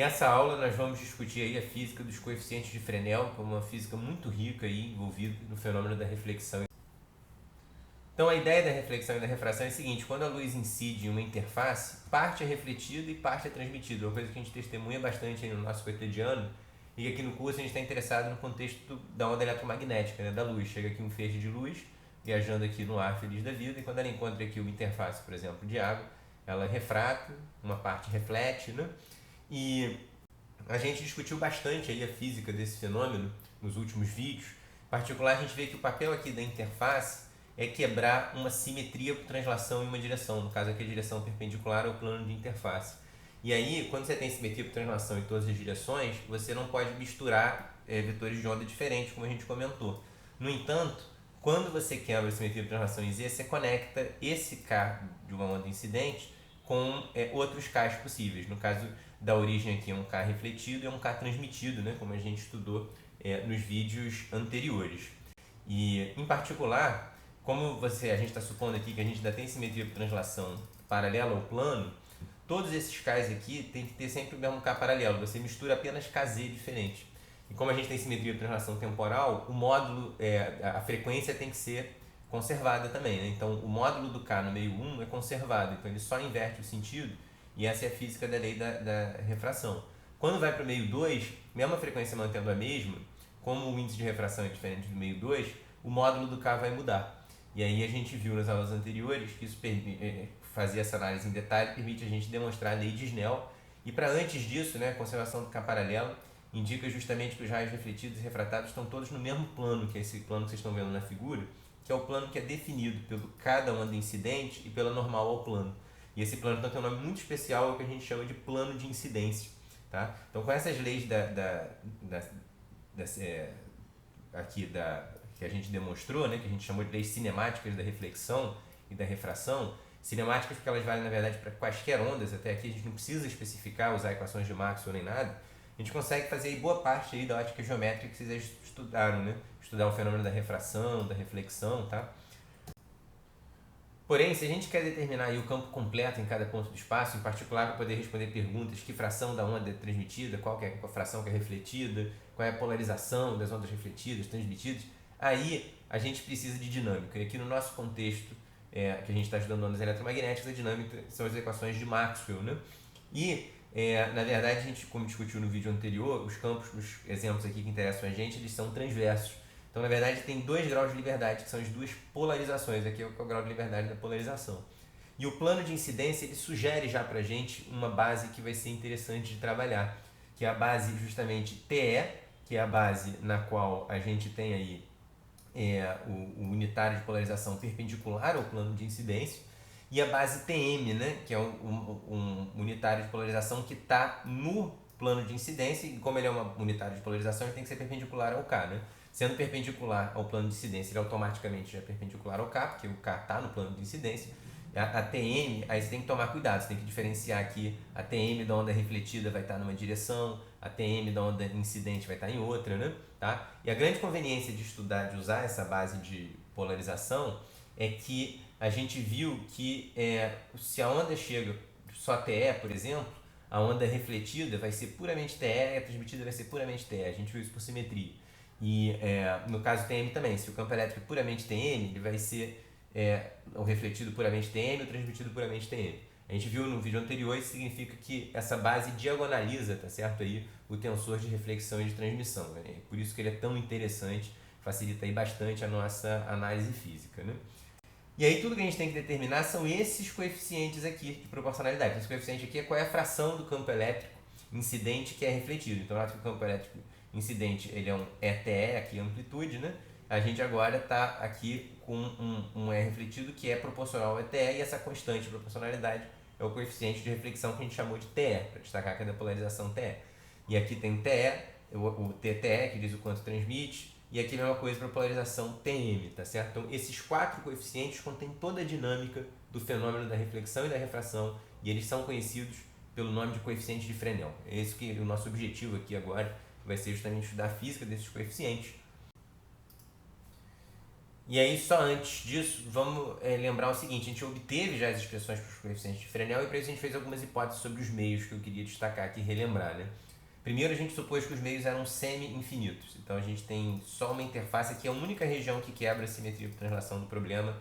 Nessa aula nós vamos discutir aí a física dos coeficientes de Fresnel, que é uma física muito rica aí envolvida no fenômeno da reflexão. Então a ideia da reflexão e da refração é a seguinte: quando a luz incide em uma interface, parte é refletida e parte é transmitida, uma coisa que a gente testemunha bastante aí no nosso cotidiano, e aqui no curso a gente está interessado no contexto da onda eletromagnética, né, da luz. Chega aqui um feixe de luz viajando aqui no ar feliz da vida, e quando ela encontra aqui uma interface, por exemplo, de água, ela refrata, uma parte reflete, né? E a gente discutiu bastante aí a física desse fenômeno nos últimos vídeos. Em particular, a gente vê que o papel aqui da interface é quebrar uma simetria por translação em uma direção, no caso aqui a direção perpendicular ao plano de interface. E aí, quando você tem simetria por translação em todas as direções, você não pode misturar vetores de onda diferentes, como a gente comentou. No entanto, quando você quebra a simetria por translação em Z, você conecta esse K de uma onda incidente com outros Ks possíveis. No caso da origem aqui é um K refletido e um K transmitido, né, como a gente estudou nos vídeos anteriores. E, em particular, como a gente está supondo aqui que a gente ainda tem simetria por translação paralela ao plano, todos esses Ks aqui tem que ter sempre o mesmo K paralelo, você mistura apenas Kz diferente. E como a gente tem simetria por translação temporal, o módulo, a frequência tem que ser conservada também, né? Então o módulo do K no meio 1 é conservado, então ele só inverte o sentido, e essa é a física da lei da refração. Quando vai para o meio 2, mesmo a frequência mantendo a mesma, como o índice de refração é diferente do meio 2, o módulo do K vai mudar. E aí a gente viu nas aulas anteriores que isso fazer essa análise em detalhe permite a gente demonstrar a lei de Snell. E para antes disso, né, a conservação do K paralelo indica justamente que os raios refletidos e refratados estão todos no mesmo plano, que é esse plano que vocês estão vendo na figura, que é o plano que é definido pelo K da onda incidente e pela normal ao plano. E esse plano então, tem um nome muito especial, é o que a gente chama de plano de incidência. Tá? Então, com essas leis que a gente demonstrou, né, que a gente chamou de leis cinemáticas da reflexão e da refração, cinemáticas porque elas valem, na verdade, para quaisquer ondas, até aqui a gente não precisa especificar, usar equações de Maxwell nem nada, a gente consegue fazer aí boa parte aí da ótica geométrica que vocês estudaram, né? Estudar o fenômeno da refração, da reflexão, tá? Porém, se a gente quer determinar aí o campo completo em cada ponto do espaço, em particular para poder responder perguntas, que fração da onda é transmitida, qual que é a fração que é refletida, qual é a polarização das ondas refletidas, transmitidas, aí a gente precisa de dinâmica. E aqui no nosso contexto, que a gente está estudando ondas eletromagnéticas, a dinâmica são as equações de Maxwell, né? E, na verdade, a gente, como discutiu no vídeo anterior, os campos, os exemplos aqui que interessam a gente, eles são transversos. Então, na verdade, tem 2 graus de liberdade, que são as duas polarizações. Aqui é o grau de liberdade da polarização. E o plano de incidência, ele sugere já para a gente uma base que vai ser interessante de trabalhar, que é a base justamente TE, que é a base na qual a gente tem aí o unitário de polarização perpendicular ao plano de incidência, e a base TM, né, que é um unitário de polarização que está no plano de incidência, e como ele é uma unitário de polarização, ele tem que ser perpendicular ao K, né? Sendo perpendicular ao plano de incidência, ele automaticamente já é perpendicular ao K, porque o K está no plano de incidência. A TM, aí você tem que tomar cuidado, você tem que diferenciar aqui, a TM da onda refletida vai estar numa direção, a TM da onda incidente vai estar em outra, né? Tá? E a grande conveniência de estudar, de usar essa base de polarização, é que a gente viu que se a onda chega só TE, por exemplo, a onda refletida vai ser puramente TE e a transmitida vai ser puramente TE. A gente viu isso por simetria. E no caso TM também, se o campo elétrico é puramente TM, ele vai ser o refletido puramente TM, o transmitido puramente TM. A gente viu no vídeo anterior, isso significa que essa base diagonaliza, tá certo, aí, o tensor de reflexão e de transmissão. Né? Por isso que ele é tão interessante, facilita aí bastante a nossa análise física. Né? E aí tudo que a gente tem que determinar são esses coeficientes aqui de proporcionalidade. Esse coeficiente aqui é qual é a fração do campo elétrico incidente que é refletido. Então, o campo elétrico incidente ele é um ETE, aqui a amplitude, né? A gente agora está aqui com um E refletido que é proporcional ao ETE, e essa constante de proporcionalidade é o coeficiente de reflexão que a gente chamou de TE, para destacar que é da polarização TE. E aqui tem o TE, o TTE, que diz o quanto transmite, e aqui a mesma coisa para a polarização TM, tá certo? Então, esses 4 coeficientes contêm toda a dinâmica do fenômeno da reflexão e da refração, e eles são conhecidos pelo nome de coeficientes de Fresnel. É esse que é o nosso objetivo aqui agora, vai ser justamente estudar a física desses coeficientes. E aí, só antes disso, vamos lembrar o seguinte: a gente obteve já as expressões para os coeficientes de Fresnel e para isso a gente fez algumas hipóteses sobre os meios que eu queria destacar aqui e relembrar, né? Primeiro, a gente supôs que os meios eram semi-infinitos. Então, a gente tem só uma interface aqui, é a única região que quebra a simetria por translação do problema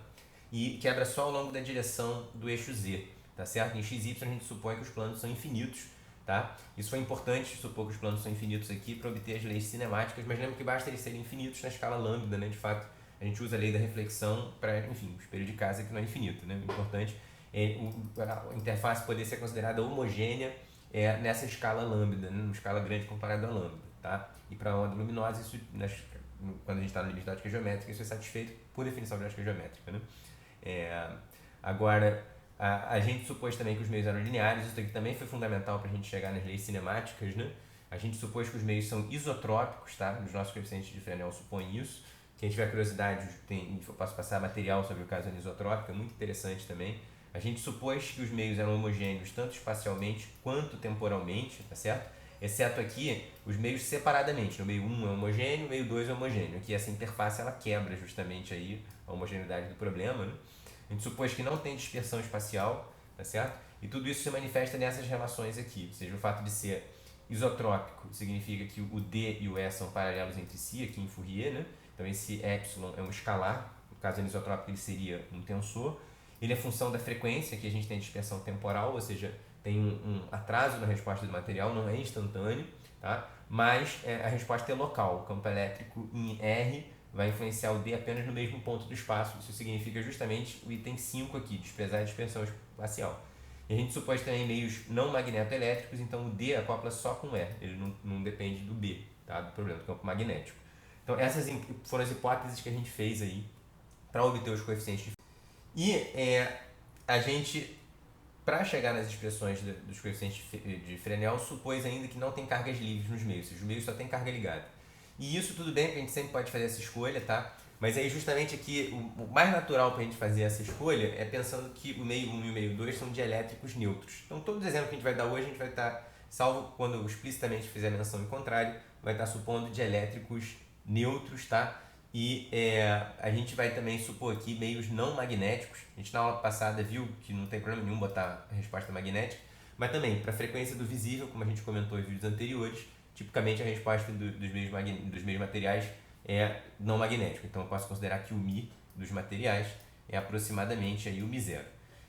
e quebra só ao longo da direção do eixo Z, tá certo? Em x e y, a gente supõe que os planos são infinitos, tá? Isso foi importante, supor que os planos são infinitos aqui para obter as leis cinemáticas, mas lembra que basta eles serem infinitos na escala lambda, né? De fato, a gente usa a lei da reflexão para, enfim, o espelho de casa que não é infinito, né? O importante é a interface poder ser considerada homogênea nessa escala lambda, né? Numa escala grande comparada a lambda, tá? E para a onda luminosa, isso, quando a gente está no limite da ótica geométrica, isso é satisfeito por definição de ótica geométrica, né? Agora, a gente supôs também que os meios eram lineares, isso aqui também foi fundamental para a gente chegar nas leis cinemáticas, né? A gente supôs que os meios são isotrópicos, tá? Os nossos coeficientes de Fresnel supõem isso. Quem tiver curiosidade, eu posso passar material sobre o caso anisotrópico, é muito interessante também. A gente supôs que os meios eram homogêneos tanto espacialmente quanto temporalmente, tá certo? Exceto aqui, os meios separadamente. No meio 1 é homogêneo, no meio 2 é homogêneo. Aqui essa interface ela quebra justamente aí a homogeneidade do problema, né? A gente supôs que não tem dispersão espacial, tá certo? E tudo isso se manifesta nessas relações aqui. Ou seja, o fato de ser isotrópico significa que o D e o E são paralelos entre si, aqui em Fourier, né? Então esse epsilon é um escalar, no caso anisotrópico ele seria um tensor. Ele é função da frequência, que a gente tem dispersão temporal, ou seja, tem um atraso na resposta do material, não é instantâneo, tá? Mas a resposta é local. O campo elétrico em R vai influenciar o D apenas no mesmo ponto do espaço. Isso significa justamente o item 5 aqui, desprezar a dispersão espacial. E a gente supôs também meios não magnetoelétricos, então o D acopla só com E, ele não depende do B, tá? Do problema do campo magnético. Então essas foram as hipóteses que a gente fez aí para obter os coeficientes. E a gente, para chegar nas expressões dos coeficientes de Fresnel, supôs ainda que não tem cargas livres nos meios, os meios só tem carga ligada. E isso tudo bem, porque a gente sempre pode fazer essa escolha, tá? Mas aí justamente aqui, o mais natural para a gente fazer essa escolha é pensando que o meio 1 e o meio 2 são dielétricos neutros. Então todos os exemplos que a gente vai dar hoje, a gente vai estar, salvo quando explicitamente fizer menção em contrário, vai estar supondo dielétricos neutros, tá? E a gente vai também supor aqui meios não magnéticos. A gente na aula passada viu que não tem problema nenhum botar a resposta magnética, mas também para a frequência do visível, como a gente comentou em vídeos anteriores, tipicamente a resposta dos meios materiais é não magnético. Então eu posso considerar que o μ dos materiais é aproximadamente aí o μ0.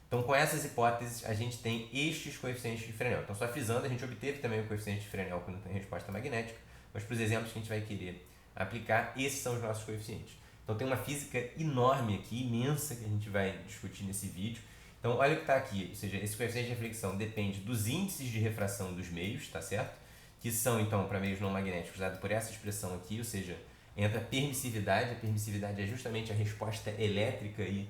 Então com essas hipóteses a gente tem estes coeficientes de Fresnel. Então só frisando, a gente obteve também o coeficiente de Fresnel quando tem resposta magnética, mas para os exemplos que a gente vai querer aplicar, esses são os nossos coeficientes. Então tem uma física enorme aqui, imensa, que a gente vai discutir nesse vídeo. Então olha o que está aqui, ou seja, esse coeficiente de reflexão depende dos índices de refração dos meios, tá certo? Que são então para meios não magnéticos dado por essa expressão aqui, ou seja, entra a permissividade é justamente a resposta elétrica e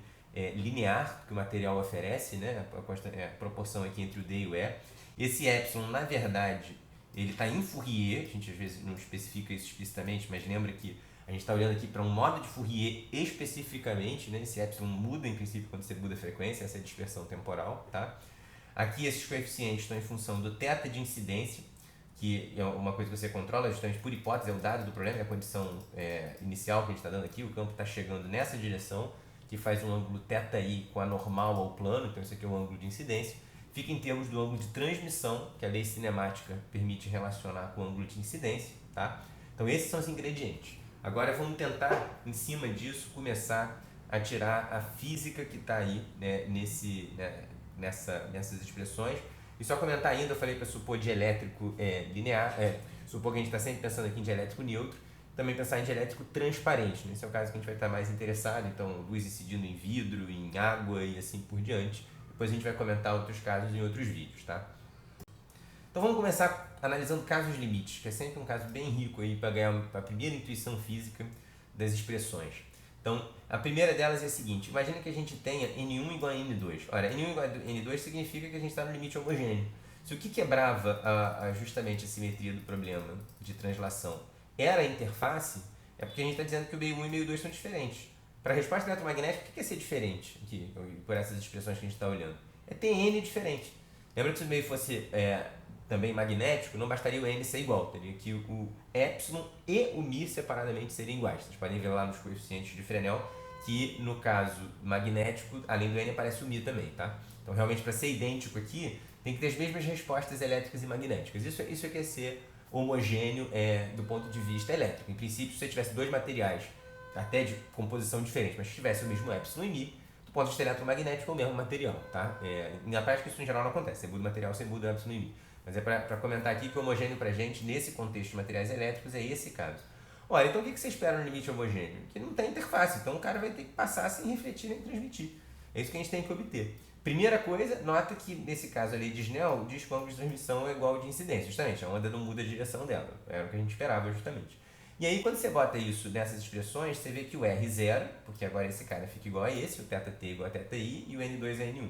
linear que o material oferece, né? A proporção aqui entre o D e o E. Esse epsilon, na verdade, ele está em Fourier, a gente às vezes não especifica isso explicitamente, mas lembra que a gente está olhando aqui para um modo de Fourier especificamente, né? Esse epsilon muda em princípio quando você muda a frequência, essa é a dispersão temporal, tá? Aqui esses coeficientes estão em função do θ de incidência, que é uma coisa que você controla justamente por hipótese, é o dado do problema, é a condição inicial que a gente está dando aqui, o campo está chegando nessa direção, que faz um ângulo θi com a normal ao plano, então isso aqui é o ângulo de incidência, fica em termos do ângulo de transmissão, que a lei cinemática permite relacionar com o ângulo de incidência, tá? Então esses são os ingredientes. Agora vamos tentar, em cima disso, começar a tirar a física que está aí, né, nessas expressões. E só comentar ainda, eu falei para supor dielétrico linear, supor que a gente está sempre pensando aqui em dielétrico neutro, também pensar em dielétrico transparente, né? Esse é o caso que a gente vai estar mais interessado, então luz incidindo em vidro, em água e assim por diante. Depois a gente vai comentar outros casos em outros vídeos, tá? Então vamos começar analisando casos limites, que é sempre um caso bem rico aí para ganhar a primeira intuição física das expressões. Então, a primeira delas é a seguinte, imagina que a gente tenha N1 igual a N2. Ora, N1 igual a N2 significa que a gente está no limite homogêneo. Se o que quebrava justamente a simetria do problema de translação era a interface, é porque a gente está dizendo que o meio 1 e o meio 2 são diferentes. Para a resposta eletromagnética, o que é ser diferente aqui, por essas expressões que a gente está olhando? É ter N diferente. Lembra que se o meio fosse também magnético, não bastaria o N ser igual, teria que o epsilon e o μ separadamente seriam iguais. Vocês podem ver lá nos coeficientes de Fresnel que no caso magnético, além do N, aparece o Mi também, tá? Então realmente para ser idêntico aqui, tem que ter as mesmas respostas elétricas e magnéticas. Isso é que é ser homogêneo do ponto de vista elétrico. Em princípio, se você tivesse dois materiais, até de composição diferente, mas tivesse o mesmo epsilon e Mi, do ponto de vista eletromagnético é o mesmo material, tá? Na prática isso em geral não acontece, você muda o material, você muda o epsilon e Mi. Mas é para comentar aqui que o homogêneo pra gente, nesse contexto de materiais elétricos, é esse caso. Olha, então o que você espera no limite homogêneo? Que não tem interface, então o cara vai ter que passar sem refletir nem transmitir. É isso que a gente tem que obter. Primeira coisa, nota que nesse caso a lei de Snell diz que o ângulo de transmissão é igual ao de incidência, justamente, a onda não muda a direção dela, era o que a gente esperava justamente. E aí quando você bota isso nessas expressões, você vê que o R zero, porque agora esse cara fica igual a esse, o θt igual a θi e o N2 é N1.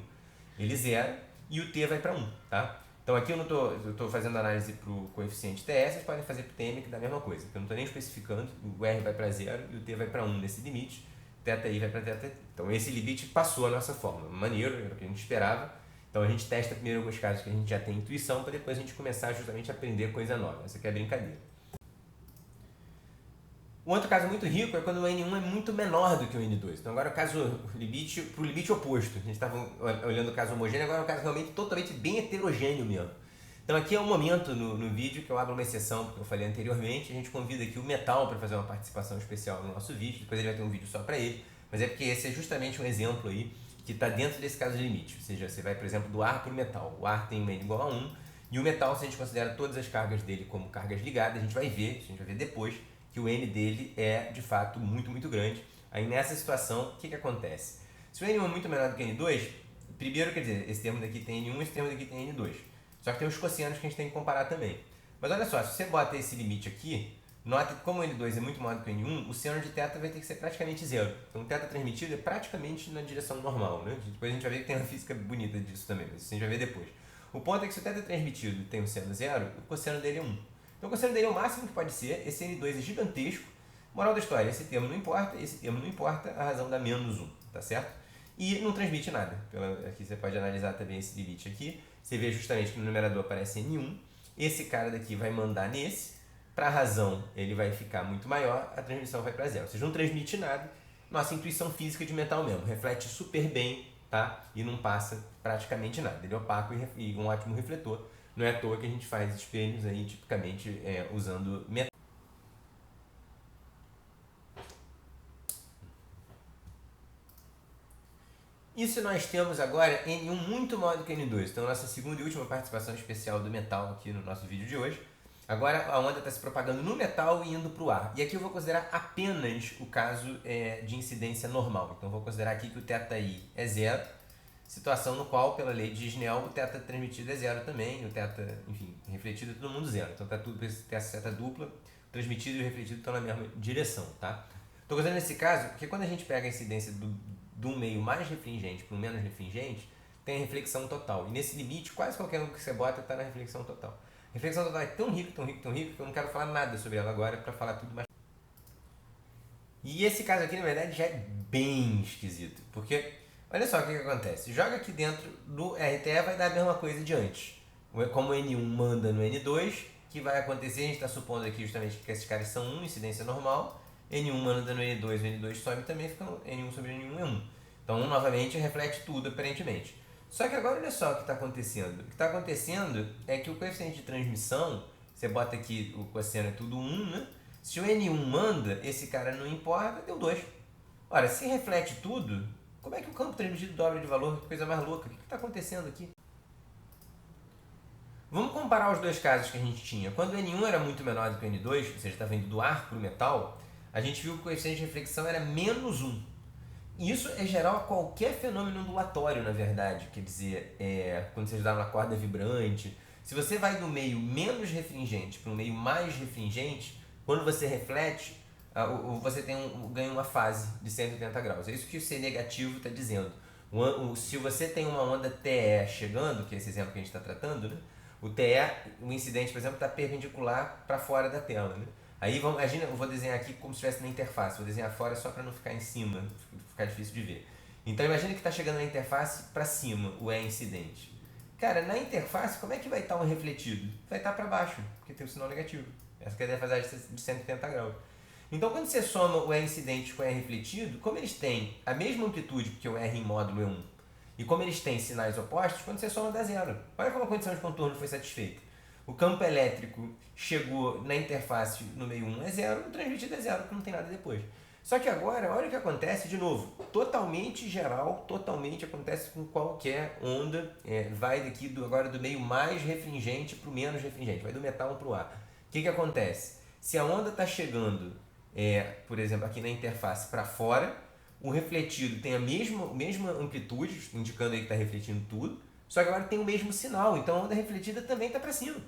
Ele zero e o T vai para 1, tá? Então aqui eu não estou fazendo análise para o coeficiente TS, vocês podem fazer para o TM que dá a mesma coisa, porque eu não estou nem especificando, o R vai para 0 e o T vai para 1 nesse limite, θi vai para θt. Então esse limite passou a nossa fórmula, maneiro, era o que a gente esperava. Então a gente testa primeiro alguns casos que a gente já tem intuição, para depois a gente começar justamente a aprender coisa nova. Essa aqui é a brincadeira. Um outro caso muito rico é quando o N1 é muito menor do que o N2. Então agora o caso limite, pro limite oposto. A gente estava olhando o caso homogêneo, agora é um caso realmente totalmente bem heterogêneo mesmo. Então aqui é um momento no vídeo que eu abro uma exceção, porque eu falei anteriormente, a gente convida aqui o Metal para fazer uma participação especial no nosso vídeo, depois ele vai ter um vídeo só para ele, mas é porque esse é justamente um exemplo aí que está dentro desse caso de limite. Ou seja, você vai, por exemplo, do ar para o metal. O ar tem um N igual a 1, e o metal, se a gente considera todas as cargas dele como cargas ligadas, a gente vai ver depois, que o N dele é, de fato, muito, muito grande. Aí nessa situação, o que acontece? Se o N1 é muito menor do que o N2, primeiro, quer dizer, esse termo daqui tem N1, esse termo daqui tem N2. Só que tem os cossenos que a gente tem que comparar também. Mas olha só, se você bota esse limite aqui, nota que como o N2 é muito maior do que o N1, o seno de θ vai ter que ser praticamente zero. Então o θ transmitido é praticamente na direção normal, né? Depois a gente vai ver que tem uma física bonita disso também, mas isso a gente vai ver depois. O ponto é que se o θ transmitido tem um seno zero, o cosseno dele é 1. Então o cosseno dele é o máximo que pode ser, esse N2 é gigantesco. Moral da história, esse termo não importa, a razão dá menos 1, tá certo? E não transmite nada. Aqui você pode analisar também esse limite aqui. Você vê justamente que no numerador aparece N1. Esse cara daqui vai mandar nesse. Para a razão, ele vai ficar muito maior, a transmissão vai para 0. Ou seja, não transmite nada. Nossa intuição física de metal mesmo. Reflete super bem, tá? E não passa praticamente nada. Ele é opaco e um ótimo refletor. Não é à toa que a gente faz espelhos aí, tipicamente, usando metal. E se nós temos agora N1 muito maior do que N2, então nossa segunda e última participação especial do metal aqui no nosso vídeo de hoje. Agora a onda está se propagando no metal e indo para o ar. E aqui eu vou considerar apenas o caso de incidência normal. Então eu vou considerar aqui que o θi é zero, situação no qual, pela lei de Snell, o θ transmitido é zero também, o θ, enfim, refletido é todo mundo zero. Então está tudo com essa seta dupla, transmitido e refletido estão na mesma direção, tá? Estou considerando esse caso porque quando a gente pega a incidência de um meio mais refringente para um menos refringente, tem a reflexão total. E nesse limite, quase qualquer um que você bota está na reflexão total. A reflexão total é tão rica, tão rica, tão rica, que eu não quero falar nada sobre ela agora para falar tudo mais. E esse caso aqui, na verdade, já é bem esquisito. Porque, olha só o que acontece. Joga aqui dentro do RTE, vai dar a mesma coisa de antes. Como o N1 manda no N2, que vai acontecer, a gente está supondo aqui justamente que esses caras são 1, incidência normal. N1 manda no N2, o N2 sobe também, fica N1 sobre N1 é 1. Então, novamente, reflete tudo aparentemente. Só que agora olha só o que está acontecendo. O que está acontecendo é que o coeficiente de transmissão, você bota aqui o cosseno é tudo 1, né? Se o N1 manda, esse cara não importa, deu 2. Ora, se reflete tudo, como é que o campo transmitido dobra de valor? Que coisa mais louca. O que está acontecendo aqui? Vamos comparar os dois casos que a gente tinha. Quando o N1 era muito menor do que o N2, ou seja, estava indo do ar para o metal, a gente viu que o coeficiente de reflexão era menos 1. Isso é geral a qualquer fenômeno ondulatório, na verdade. Quer dizer, quando você está numa corda vibrante, se você vai do meio menos refringente para um meio mais refringente, quando você reflete, você ganha uma fase de 180 graus. É isso que o C negativo está dizendo. Se você tem uma onda TE chegando, que é esse exemplo que a gente está tratando, né? O TE, o incidente, por exemplo, está perpendicular para fora da tela, né? Aí, imagina, eu vou desenhar aqui como se estivesse na interface. Vou desenhar fora só para não ficar em cima, ficar difícil de ver. Então, imagina que está chegando na interface para cima, o E incidente. Cara, na interface, como é que vai estar um refletido? Vai estar para baixo, porque tem o sinal negativo. Essa que é a defasagem de 180 graus. Então, quando você soma o R incidente com o R refletido, como eles têm a mesma amplitude, porque o R em módulo é 1, e como eles têm sinais opostos, quando você soma dá zero. Olha como a condição de contorno foi satisfeita. O campo elétrico chegou na interface no meio 1 é zero, no transmitido é zero, porque não tem nada depois. Só que agora, olha o que acontece, de novo, totalmente geral, totalmente acontece com qualquer onda, vai daqui agora do meio mais refringente para o menos refringente, vai do metal para o ar. O que acontece? Se a onda está chegando, por exemplo, aqui na interface para fora, o refletido tem a mesma amplitude, indicando aí que está refletindo tudo, só que agora tem o mesmo sinal, então a onda refletida também está para cima.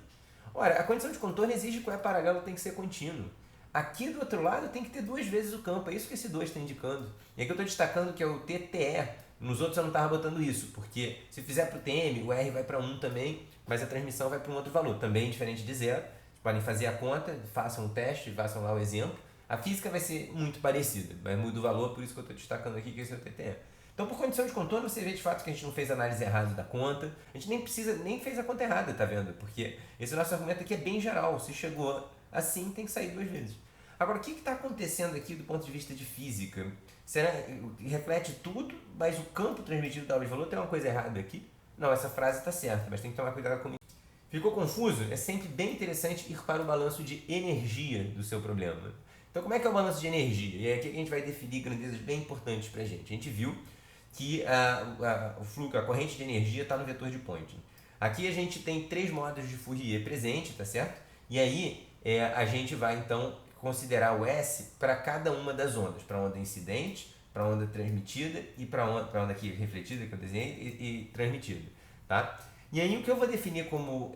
Ora, a condição de contorno exige que o E paralelo tem que ser contínuo. Aqui do outro lado tem que ter 2 vezes o campo, é isso que esse 2 está indicando. E aqui eu estou destacando que é o TTE, nos outros eu não estava botando isso, porque se fizer para o TM, o R vai para 1 também, mas a transmissão vai para um outro valor, também diferente de zero. Vocês podem fazer a conta, façam o teste, façam lá o exemplo. A física vai ser muito parecida, mas muda o valor, por isso que eu estou destacando aqui que esse é o TTE. Então, por condição de contorno, você vê de fato que a gente não fez a análise errada da conta, a gente nem fez a conta errada, tá vendo? Porque esse nosso argumento aqui é bem geral, se chegou assim, tem que sair 2 vezes. Agora, o que está acontecendo aqui do ponto de vista de física? Será que reflete tudo, mas o campo transmitido da aula de valor tem uma coisa errada aqui? Não, essa frase está certa, mas tem que tomar cuidado com isso. Ficou confuso? É sempre bem interessante ir para o balanço de energia do seu problema. Então, como é que é o balanço de energia? E é aqui que a gente vai definir grandezas bem importantes para a gente. A gente viu que o fluxo, a corrente de energia está no vetor de Poynting. Aqui a gente tem 3 modos de Fourier presente, tá certo? E aí a gente vai então considerar o S para cada uma das ondas, para a onda incidente, para a onda transmitida e para a onda aqui refletida que eu desenhei e transmitida, tá? E aí o que eu vou definir como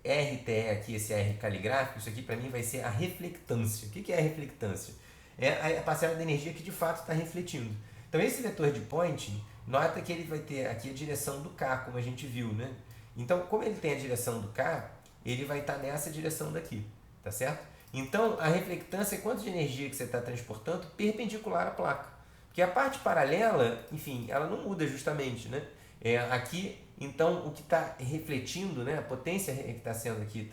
RTE aqui, esse R caligráfico, isso aqui para mim vai ser a reflectância. O que é a reflectância? É a parcela da energia que de fato está refletindo. Então esse vetor de Poynting, nota que ele vai ter aqui a direção do K, como a gente viu, né? Então, como ele tem a direção do K, ele vai estar nessa direção daqui, tá certo? Então, a reflectância é quanto de energia que você está transportando perpendicular à placa. Porque a parte paralela, enfim, ela não muda justamente, né? Aqui, então, o que está refletindo, né? A potência que está sendo aqui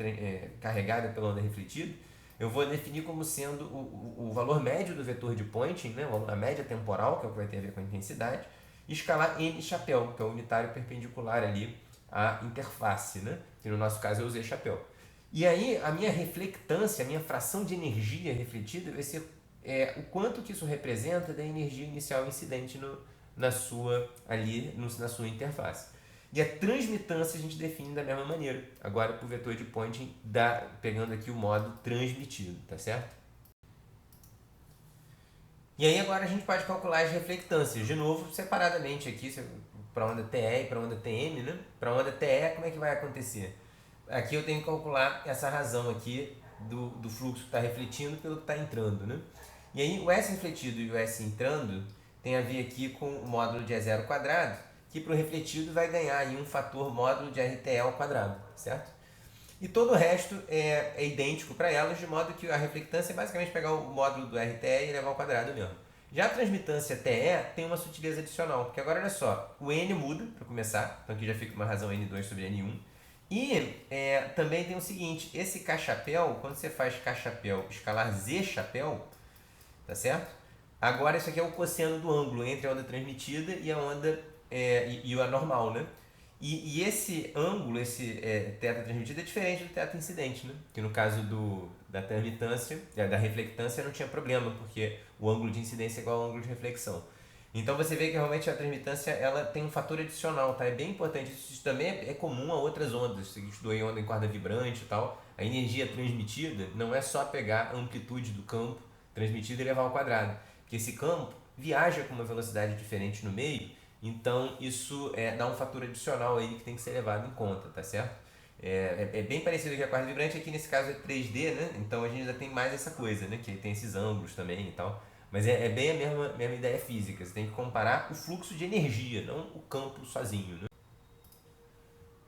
carregada pela onda refletida, eu vou definir como sendo o valor médio do vetor de Poynting, né? A média temporal, que é o que vai ter a ver com a intensidade, e escalar n chapéu, que é o unitário perpendicular ali à interface, né? Que no nosso caso eu usei chapéu. E aí a minha reflectância, a minha fração de energia refletida vai ser o quanto que isso representa da energia inicial incidente na sua interface. E a transmitância a gente define da mesma maneira, agora para o vetor de Poynting, pegando aqui o modo transmitido, tá certo? E aí agora a gente pode calcular as reflectâncias, de novo, separadamente aqui, para a onda TE e para a onda TM, né? Para a onda TE, como é que vai acontecer? Aqui eu tenho que calcular essa razão aqui do fluxo que está refletindo pelo que está entrando, né? E aí o S refletido e o S entrando tem a ver aqui com o módulo de E0 quadrado, que para o refletido vai ganhar aí um fator módulo de RTE ao quadrado, certo? E todo o resto é idêntico para elas, de modo que a reflectância é basicamente pegar o módulo do RTE e levar ao quadrado mesmo. Já a transmitância TE tem uma sutileza adicional, porque agora olha só, o N muda para começar, então aqui já fica uma razão N2 sobre N1. E também tem o seguinte, esse K-chapéu, quando você faz K-chapéu escalar Z-chapéu, tá certo? Agora isso aqui é o cosseno do ângulo entre a onda transmitida e a onda e a normal, né? E esse ângulo, esse θ transmitido é diferente do θ incidente, né? Que no caso da transmitância, da reflectância não tinha problema, porque o ângulo de incidência é igual ao ângulo de reflexão. Então você vê que realmente a transmitância ela tem um fator adicional, tá? É bem importante. Isso também é comum a outras ondas. Você estudou em onda em corda vibrante e tal. A energia transmitida não é só pegar a amplitude do campo transmitido e levar ao quadrado. Porque esse campo viaja com uma velocidade diferente no meio, então isso dá um fator adicional aí que tem que ser levado em conta, tá certo? É bem parecido com a corda vibrante, aqui nesse caso é 3D, né? Então a gente ainda tem mais essa coisa, né? Que tem esses ângulos também e tal. Mas é bem a mesma ideia física. Você tem que comparar o fluxo de energia, não o campo sozinho, né?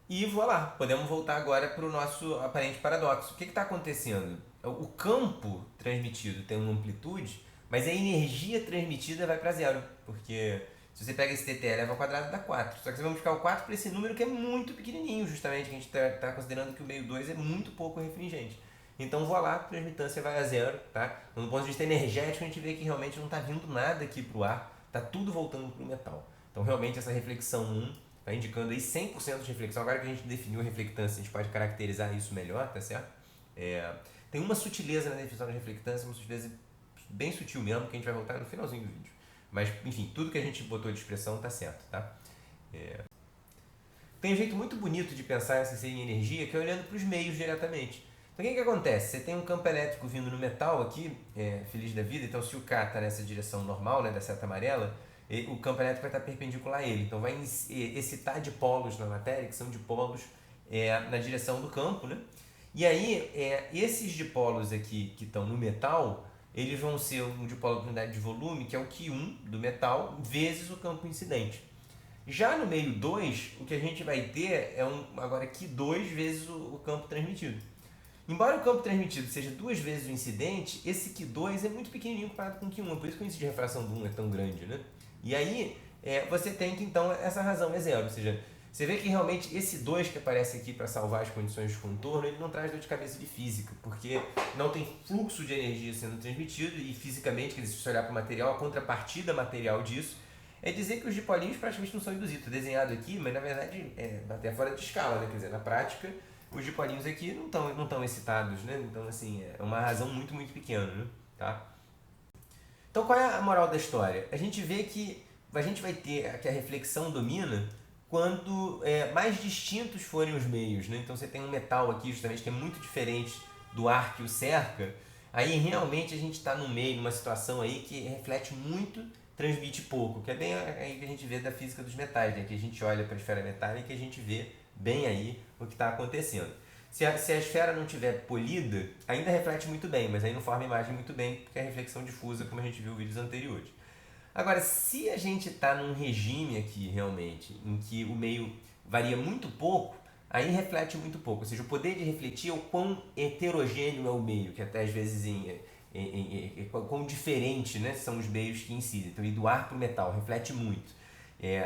E voilà, podemos voltar agora para o nosso aparente paradoxo. O que está acontecendo? O campo transmitido tem uma amplitude, mas a energia transmitida vai para zero. Porque se você pega esse TTE eleva ao quadrado, dá 4. Só que você vai multiplicar o 4 por esse número que é muito pequenininho, justamente, que a gente está considerando que o meio 2 é muito pouco refringente. Então vou lá, a transmitância vai a zero, tá? Então, do ponto de vista energético, a gente vê que realmente não está vindo nada aqui para o ar, está tudo voltando para o metal. Então realmente essa reflexão 1 está indicando aí 100% de reflexão. Agora que a gente definiu a reflectância, a gente pode caracterizar isso melhor, tá certo? Tem uma sutileza na definição da reflectância, uma sutileza bem sutil mesmo, que a gente vai voltar no finalzinho do vídeo. Mas, enfim, tudo que a gente botou de expressão está certo, tá? Tem um jeito muito bonito de pensar essa seria energia, que é olhando para os meios diretamente. Então o que acontece? Você tem um campo elétrico vindo no metal aqui, feliz da vida, então se o K está nessa direção normal, né, da seta amarela, o campo elétrico vai estar perpendicular a ele. Então vai excitar dipolos na matéria, que são dipolos na direção do campo, né? E aí, esses dipolos aqui que estão no metal, eles vão ser um dipolo de unidade de volume, que é o Q1 do metal, vezes o campo incidente. Já no meio 2, o que a gente vai ter é agora Q2 vezes o campo transmitido. Embora o campo transmitido seja 2 vezes o incidente, esse Q2 é muito pequenininho comparado com o Q1, por isso que o índice de refração do 1 é tão grande, né? E aí, você tem que, então, essa razão é zero, ou seja, você vê que realmente esse 2 que aparece aqui para salvar as condições de contorno, ele não traz dor de cabeça de física, porque não tem fluxo de energia sendo transmitido e fisicamente, quer dizer, se você olhar para o material, a contrapartida material disso é dizer que os dipolinhos praticamente não são induzidos. Estou desenhado aqui, mas na verdade é até fora de escala, né? Quer dizer, na prática, os dipolinhos aqui não estão excitados, né? Então, assim, é uma razão muito, muito pequena, né? Tá? Então, qual é a moral da história? A gente vê que a gente vai ter que a reflexão domina quando mais distintos forem os meios, né? Então, você tem um metal aqui, justamente, que é muito diferente do ar que o cerca. Aí, realmente, a gente está no meio, numa situação aí que reflete muito, transmite pouco, que é bem aí que a gente vê da física dos metais, né? Que a gente olha para a esfera metálica e a gente vê bem aí o que está acontecendo. Se a esfera não estiver polida, ainda reflete muito bem, mas aí não forma imagem muito bem, porque é reflexão difusa, como a gente viu em vídeos anteriores. Agora, se a gente está num regime aqui, realmente, em que o meio varia muito pouco, aí reflete muito pouco. Ou seja, o poder de refletir é o quão heterogêneo é o meio, que até às vezes quão diferente, né, são os meios que incidem. Então, ir do ar para o metal reflete muito.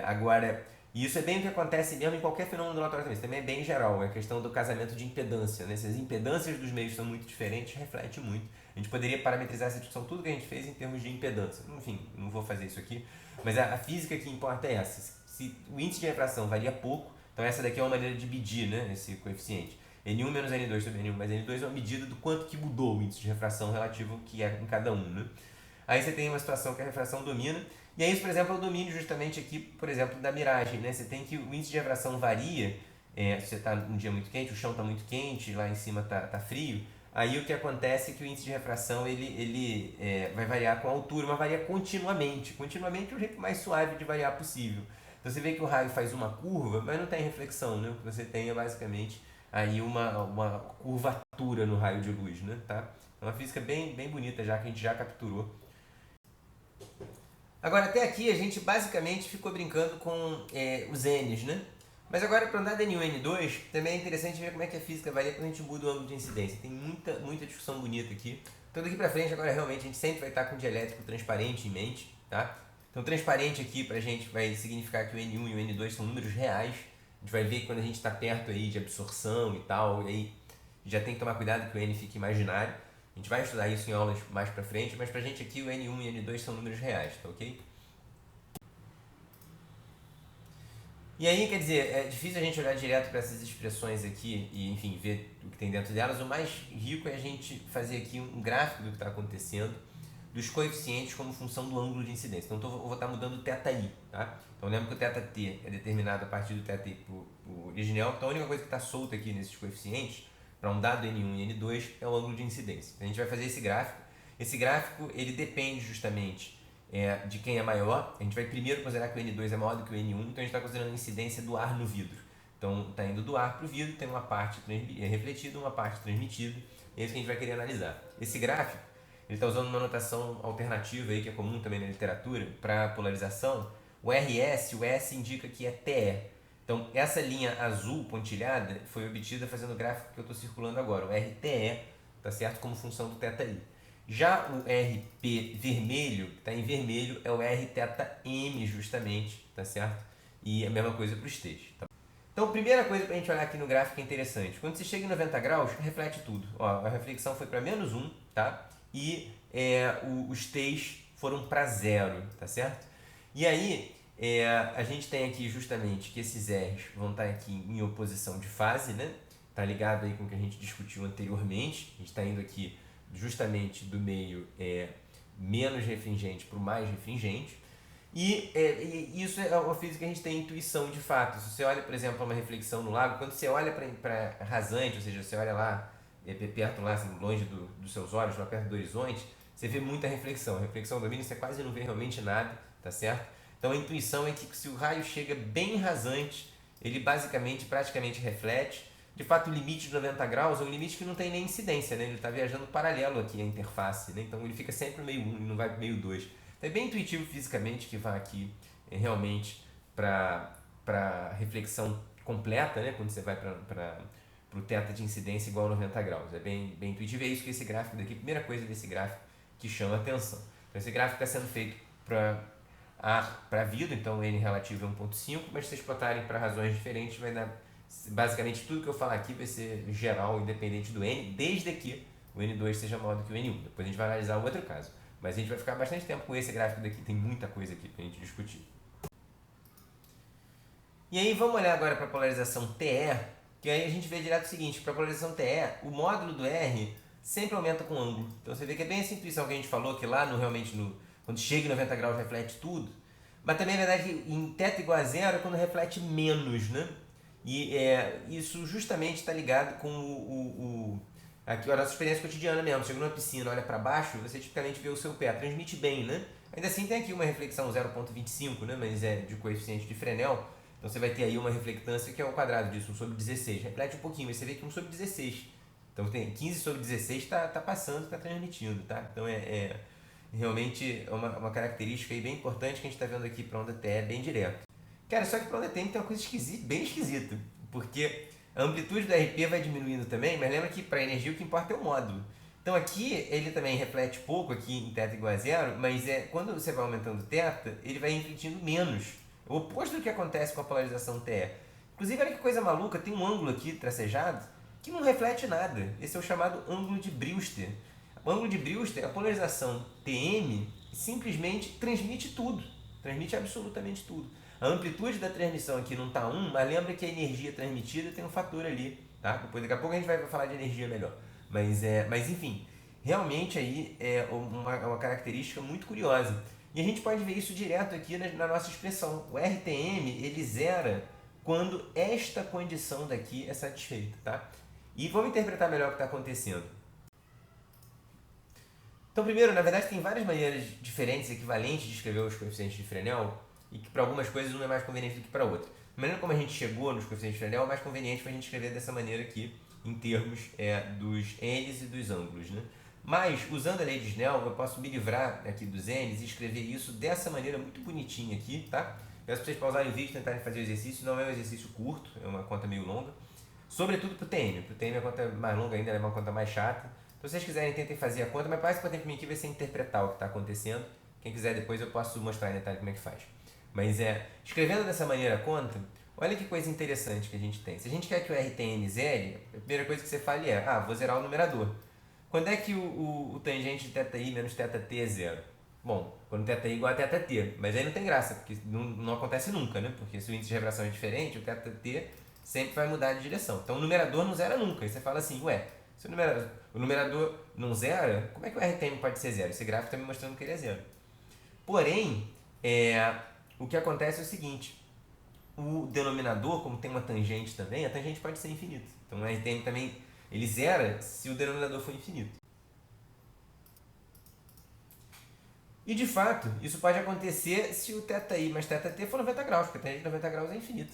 Agora, isso é bem o que acontece mesmo em qualquer fenômeno ondulatório também. Isso também é bem geral, é a questão do casamento de impedância, né? Se as impedâncias dos meios são muito diferentes, reflete muito. A gente poderia parametrizar essa discussão, tudo que a gente fez em termos de impedância. Enfim, não vou fazer isso aqui, mas a física que importa é essa. Se o índice de refração varia pouco, então essa daqui é uma maneira de medir, né, esse coeficiente. N1 menos N2 sobre N1 mais N2 é uma medida do quanto que mudou o índice de refração relativo que é em cada um, né? Aí você tem uma situação que a refração domina, e aí isso, por exemplo, é o domínio justamente aqui, por exemplo, da miragem, né? Você tem que o índice de refração varia, se você está num dia muito quente, o chão está muito quente, lá em cima tá frio, aí o que acontece é que o índice de refração ele vai variar com a altura, mas varia continuamente. Continuamente é o jeito mais suave de variar possível. Então você vê que o raio faz uma curva, mas não tem reflexão, né? O que você tem é basicamente aí uma curvatura no raio de luz, né? Tá? É uma física bem, bem bonita já, que a gente já capturou. Agora, até aqui a gente basicamente ficou brincando com os N's, né? Mas agora, para andar N1 N2, também é interessante ver como é que a física varia quando a gente muda o ângulo de incidência. Tem muita discussão bonita aqui. Então, daqui para frente, agora realmente a gente sempre vai estar com o dielétrico transparente em mente, tá? Então, transparente aqui para a gente vai significar que o N1 e o N2 são números reais. A gente vai ver que quando a gente está perto aí de absorção e tal, e aí já tem que tomar cuidado que o N fique imaginário. A gente vai estudar isso em aulas mais pra frente, mas pra gente aqui o N1 e N2 são números reais, tá ok? E aí, quer dizer, é difícil a gente olhar direto para essas expressões aqui e, enfim, ver o que tem dentro delas. O mais rico é a gente fazer aqui um gráfico do que está acontecendo, dos coeficientes como função do ângulo de incidência. Então, eu vou estar mudando o θi, tá? Então, lembra que o θt é determinado a partir do θi por original. Então, a única coisa que está solta aqui nesses coeficientes, para um dado N1 e N2, é o ângulo de incidência. A gente vai fazer esse gráfico. Esse gráfico, ele depende justamente de quem é maior. A gente vai primeiro considerar que o N2 é maior do que o N1, então a gente está considerando a incidência do ar no vidro. Então, está indo do ar para o vidro, tem uma parte refletida, uma parte transmitida, é isso que a gente vai querer analisar. Esse gráfico, ele está usando uma notação alternativa aí, que é comum também na literatura, para polarização. O RS, o S indica que é TE. Então, essa linha azul pontilhada foi obtida fazendo o gráfico que eu estou circulando agora, o RTE, tá certo? Como função do θi. Já o RP vermelho, que está em vermelho, é o Rθm justamente, tá certo? E a mesma coisa para os T's. Tá? Então, primeira coisa para a gente olhar aqui no gráfico é interessante. Quando você chega em 90 graus, reflete tudo. Ó, a reflexão foi para -1, tá? E os T's foram para 0, tá certo? E aí, a gente tem aqui justamente que esses R's vão estar aqui em oposição de fase, né? Tá ligado aí com o que a gente discutiu anteriormente. A gente está indo aqui justamente do meio menos refringente para o mais refringente. E isso é uma física que a gente tem intuição de fato. Se você olha, por exemplo, uma reflexão no lago, quando você olha para rasante, ou seja, você olha lá, perto lá, assim, longe dos seus olhos, lá perto do horizonte, você vê muita reflexão. A reflexão domínio você quase não vê realmente nada, tá certo? Então a intuição é que se o raio chega bem rasante, ele basicamente, praticamente reflete. De fato, o limite de 90 graus é um limite que não tem nem incidência, né? Ele está viajando paralelo aqui à interface, né? Então ele fica sempre meio 1 e não vai para meio 2. Então é bem intuitivo fisicamente que vai aqui realmente para reflexão completa, né? Quando você vai para o θ de incidência igual a 90 graus. É bem intuitivo. É isso que esse gráfico daqui, a primeira coisa desse gráfico que chama a atenção. Então esse gráfico está sendo feito para vida, então N relativo é 1.5, mas se vocês plotarem para razões diferentes, vai dar basicamente tudo que eu falar aqui vai ser geral, independente do N, desde que o N2 seja maior do que o N1. Depois a gente vai analisar um outro caso. Mas a gente vai ficar bastante tempo com esse gráfico daqui, tem muita coisa aqui para a gente discutir. E aí vamos olhar agora para a polarização TE, que aí a gente vê direto o seguinte, para a polarização TE, o módulo do R sempre aumenta com ângulo. Então você vê que é bem essa intuição que a gente falou, que lá quando chega em 90 graus reflete tudo, mas também é verdade que em θ igual a 0 é quando reflete menos, né? E isso justamente está ligado com aqui, a nossa experiência cotidiana mesmo. Chega numa piscina, olha para baixo, você tipicamente vê o seu pé, transmite bem, né? Ainda assim tem aqui uma reflexão 0.25, né? Mas é de coeficiente de Fresnel. Então você vai ter aí uma reflectância que é o quadrado disso, 1 sobre 16. Reflete um pouquinho, mas você vê que 1 sobre 16. Então tem 15 sobre 16 está passando, está transmitindo, tá? Então realmente uma característica aí bem importante que a gente está vendo aqui para onda TE bem direto. Cara, só que para onda TM tem uma coisa bem esquisita, porque a amplitude do RP vai diminuindo também, mas lembra que para energia o que importa é o módulo. Então aqui ele também reflete pouco aqui em θ igual a 0, mas quando você vai aumentando θ, ele vai refletindo menos. O oposto do que acontece com a polarização TE. Inclusive, olha que coisa maluca, tem um ângulo aqui tracejado que não reflete nada. Esse é o chamado ângulo de Brewster. O ângulo de Brewster, a polarização TM, simplesmente transmite tudo. Transmite absolutamente tudo. A amplitude da transmissão aqui não está 1, mas lembra que a energia transmitida tem um fator ali, tá? Depois, daqui a pouco a gente vai falar de energia melhor. Mas enfim, realmente aí é uma característica muito curiosa. E a gente pode ver isso direto aqui na nossa expressão. O RTM, ele zera quando esta condição daqui é satisfeita, tá? E vamos interpretar melhor o que está acontecendo. Então, primeiro, na verdade, tem várias maneiras diferentes, equivalentes de escrever os coeficientes de Fresnel, e que para algumas coisas uma é mais conveniente do que para outra. A maneira como a gente chegou nos coeficientes de Fresnel é mais conveniente para a gente escrever dessa maneira aqui, em termos dos N's e dos ângulos, né? Mas, usando a lei de Snell, eu posso me livrar aqui dos N's e escrever isso dessa maneira muito bonitinha aqui, tá? Peço para vocês pausarem o vídeo e tentarem fazer o exercício, não é um exercício curto, é uma conta meio longa. Sobretudo para o TM. Para o TM a conta é mais longa ainda, é uma conta mais chata. Então, se vocês quiserem, tentem fazer a conta, mas parece que o tempo aqui vai ser interpretar o que está acontecendo. Quem quiser depois eu posso mostrar em detalhe como é que faz. Mas escrevendo dessa maneira a conta, olha que coisa interessante que a gente tem. Se a gente quer que o R tenha N zere, a primeira coisa que você fala vou zerar o numerador. Quando é que o tangente de θi menos θt é zero? Bom, quando θi é igual a θt, mas aí não tem graça, porque não acontece nunca, né? Porque se o índice de reversão é diferente, o θt sempre vai mudar de direção. Então o numerador não zera nunca. Aí você fala assim, se o numerador não zera, como é que o RTM pode ser zero? Esse gráfico está me mostrando que ele é zero. Porém, o que acontece é o seguinte, o denominador, como tem uma tangente também, a tangente pode ser infinita. Então o RTM também, ele zera se o denominador for infinito. E de fato, isso pode acontecer se o θi mais θt for 90 graus, porque a tangente de 90 graus é infinita.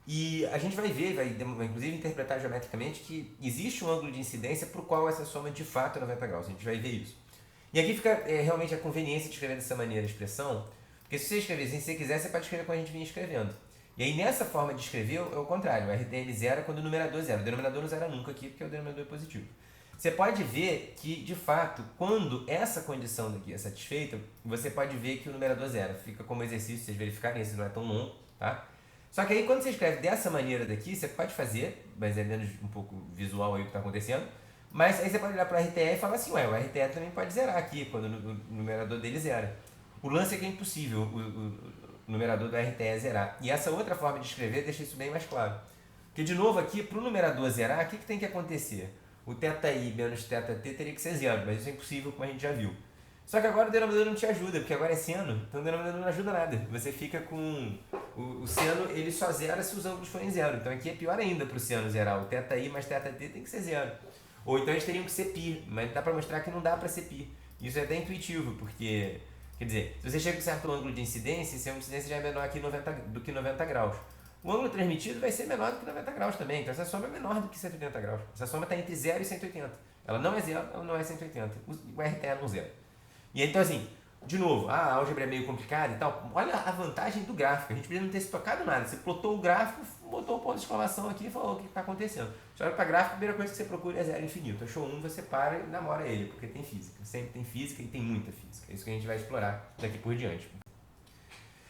E a gente vai ver, vai inclusive interpretar geometricamente que existe um ângulo de incidência para o qual essa soma de fato é 90 graus. A gente vai ver isso. E aqui fica realmente a conveniência de escrever dessa maneira a expressão, porque se você escrever assim, se você quiser, você pode escrever como a gente vinha escrevendo. E aí nessa forma de escrever é o contrário, o RTL zera quando o numerador zera. O denominador não zera nunca aqui, porque o denominador é positivo. Você pode ver que, de fato, quando essa condição daqui é satisfeita, você pode ver que o numerador zera. Fica como exercício, vocês verificarem, esse não é tão longo, tá? Só que aí quando você escreve dessa maneira daqui, você pode fazer, mas é menos um pouco visual aí o que está acontecendo, mas aí você pode olhar para o RTE e falar assim, ué, o RTE também pode zerar aqui, quando o numerador dele zera. O lance é que é impossível o numerador do RTE zerar. E essa outra forma de escrever deixa isso bem mais claro. Porque, de novo, aqui, para o numerador zerar, o que tem que acontecer? O θi menos θt teria que ser zero, mas isso é impossível, como a gente já viu. Só que agora o denominador não te ajuda, porque agora é seno, então o denominador não ajuda nada. Você fica com... O seno, ele só zera se os ângulos forem zero. Então aqui é pior ainda para o seno zerar. O θi mais θt tem que ser zero. Ou então eles teriam que ser π, mas dá para mostrar que não dá para ser π. Isso é até intuitivo, porque... Quer dizer, se você chega com certo ângulo de incidência, esse ângulo de incidência já é menor aqui do que 90 graus. O ângulo transmitido vai ser menor do que 90 graus também, então essa soma é menor do que 180 graus. Essa soma está entre 0 e 180. Ela não é 0, ela não é 180. O RT não zero. E então assim, de novo, a álgebra é meio complicada e tal. Olha a vantagem do gráfico. A gente podia não ter se tocado nada. Você plotou o gráfico, botou o ponto de exclamação aqui e falou o que está acontecendo. Você olha para gráfico, a primeira coisa que você procura é zero infinito. Achou um, você para e namora ele, porque tem física. Sempre tem física e tem muita física. É isso que a gente vai explorar daqui por diante.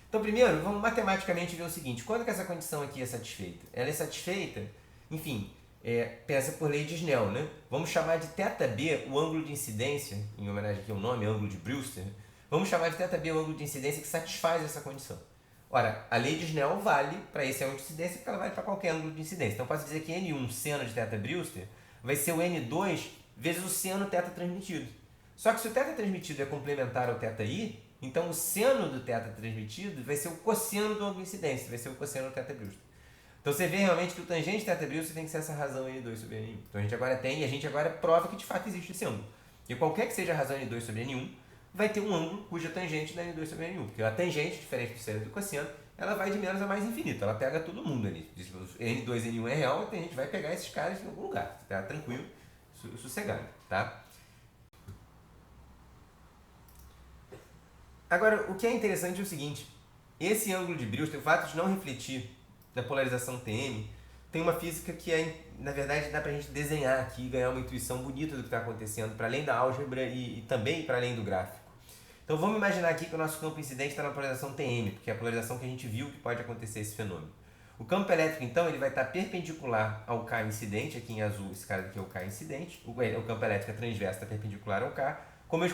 Então, primeiro, vamos matematicamente ver o seguinte. Quando que essa condição aqui é satisfeita? Ela é satisfeita, enfim, pensa por lei de Snell, né? Vamos chamar de θb o ângulo de incidência, em homenagem aqui ao nome, ângulo de Brewster. Vamos chamar de θb o ângulo de incidência que satisfaz essa condição. Ora, a lei de Snell vale para esse ângulo de incidência porque ela vale para qualquer ângulo de incidência. Então, posso dizer que N1 seno de θ Brewster vai ser o N2 vezes o seno θ transmitido. Só que se o θ transmitido é complementar ao θi, então o seno do θ transmitido vai ser o cosseno do ângulo de incidência, vai ser o cosseno do θ Brewster. Então você vê realmente que o tangente θ Brewster tem que ser essa razão N2 sobre N1. Então a gente agora tem, e a gente agora prova que de fato existe esse ângulo. E qualquer que seja a razão N2 sobre N1, vai ter um ângulo cuja tangente dá N2 sobre N1. Porque a tangente, diferente do seno e do cosseno, ela vai de menos a mais infinito. Ela pega todo mundo ali. N2 e N1 é real, então a gente vai pegar esses caras em algum lugar. Tá tranquilo, sossegado, tá? Agora, o que é interessante é o seguinte. Esse ângulo de Brewster, o fato de não refletir na polarização TM, tem uma física que na verdade dá pra gente desenhar aqui e ganhar uma intuição bonita do que está acontecendo, para além da álgebra e também para além do gráfico. Então vamos imaginar aqui que o nosso campo incidente está na polarização TM, porque é a polarização que a gente viu que pode acontecer esse fenômeno. O campo elétrico, então, ele vai estar perpendicular ao K incidente, aqui em azul esse cara aqui é o K incidente, o campo elétrico é transverso, está perpendicular ao K. Como eu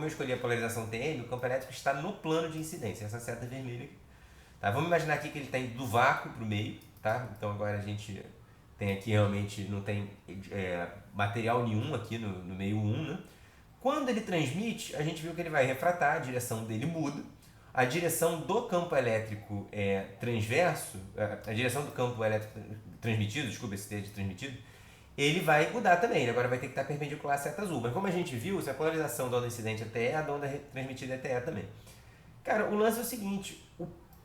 escolhi a polarização TM, o campo elétrico está no plano de incidência, essa seta vermelha aqui. Tá? Vamos imaginar aqui que ele está indo do vácuo para o meio, tá? Então agora a gente tem aqui realmente, não tem material nenhum aqui no meio 1, né? Quando ele transmite, a gente viu que ele vai refratar, a direção dele muda, a direção do campo elétrico transverso, a direção do campo elétrico transmitido, desculpa esse termo de transmitido, ele vai mudar também, ele agora vai ter que estar perpendicular à seta azul. Mas como a gente viu, se a polarização da onda incidente é TE, a da onda transmitida é TE também. Cara, o lance é o seguinte,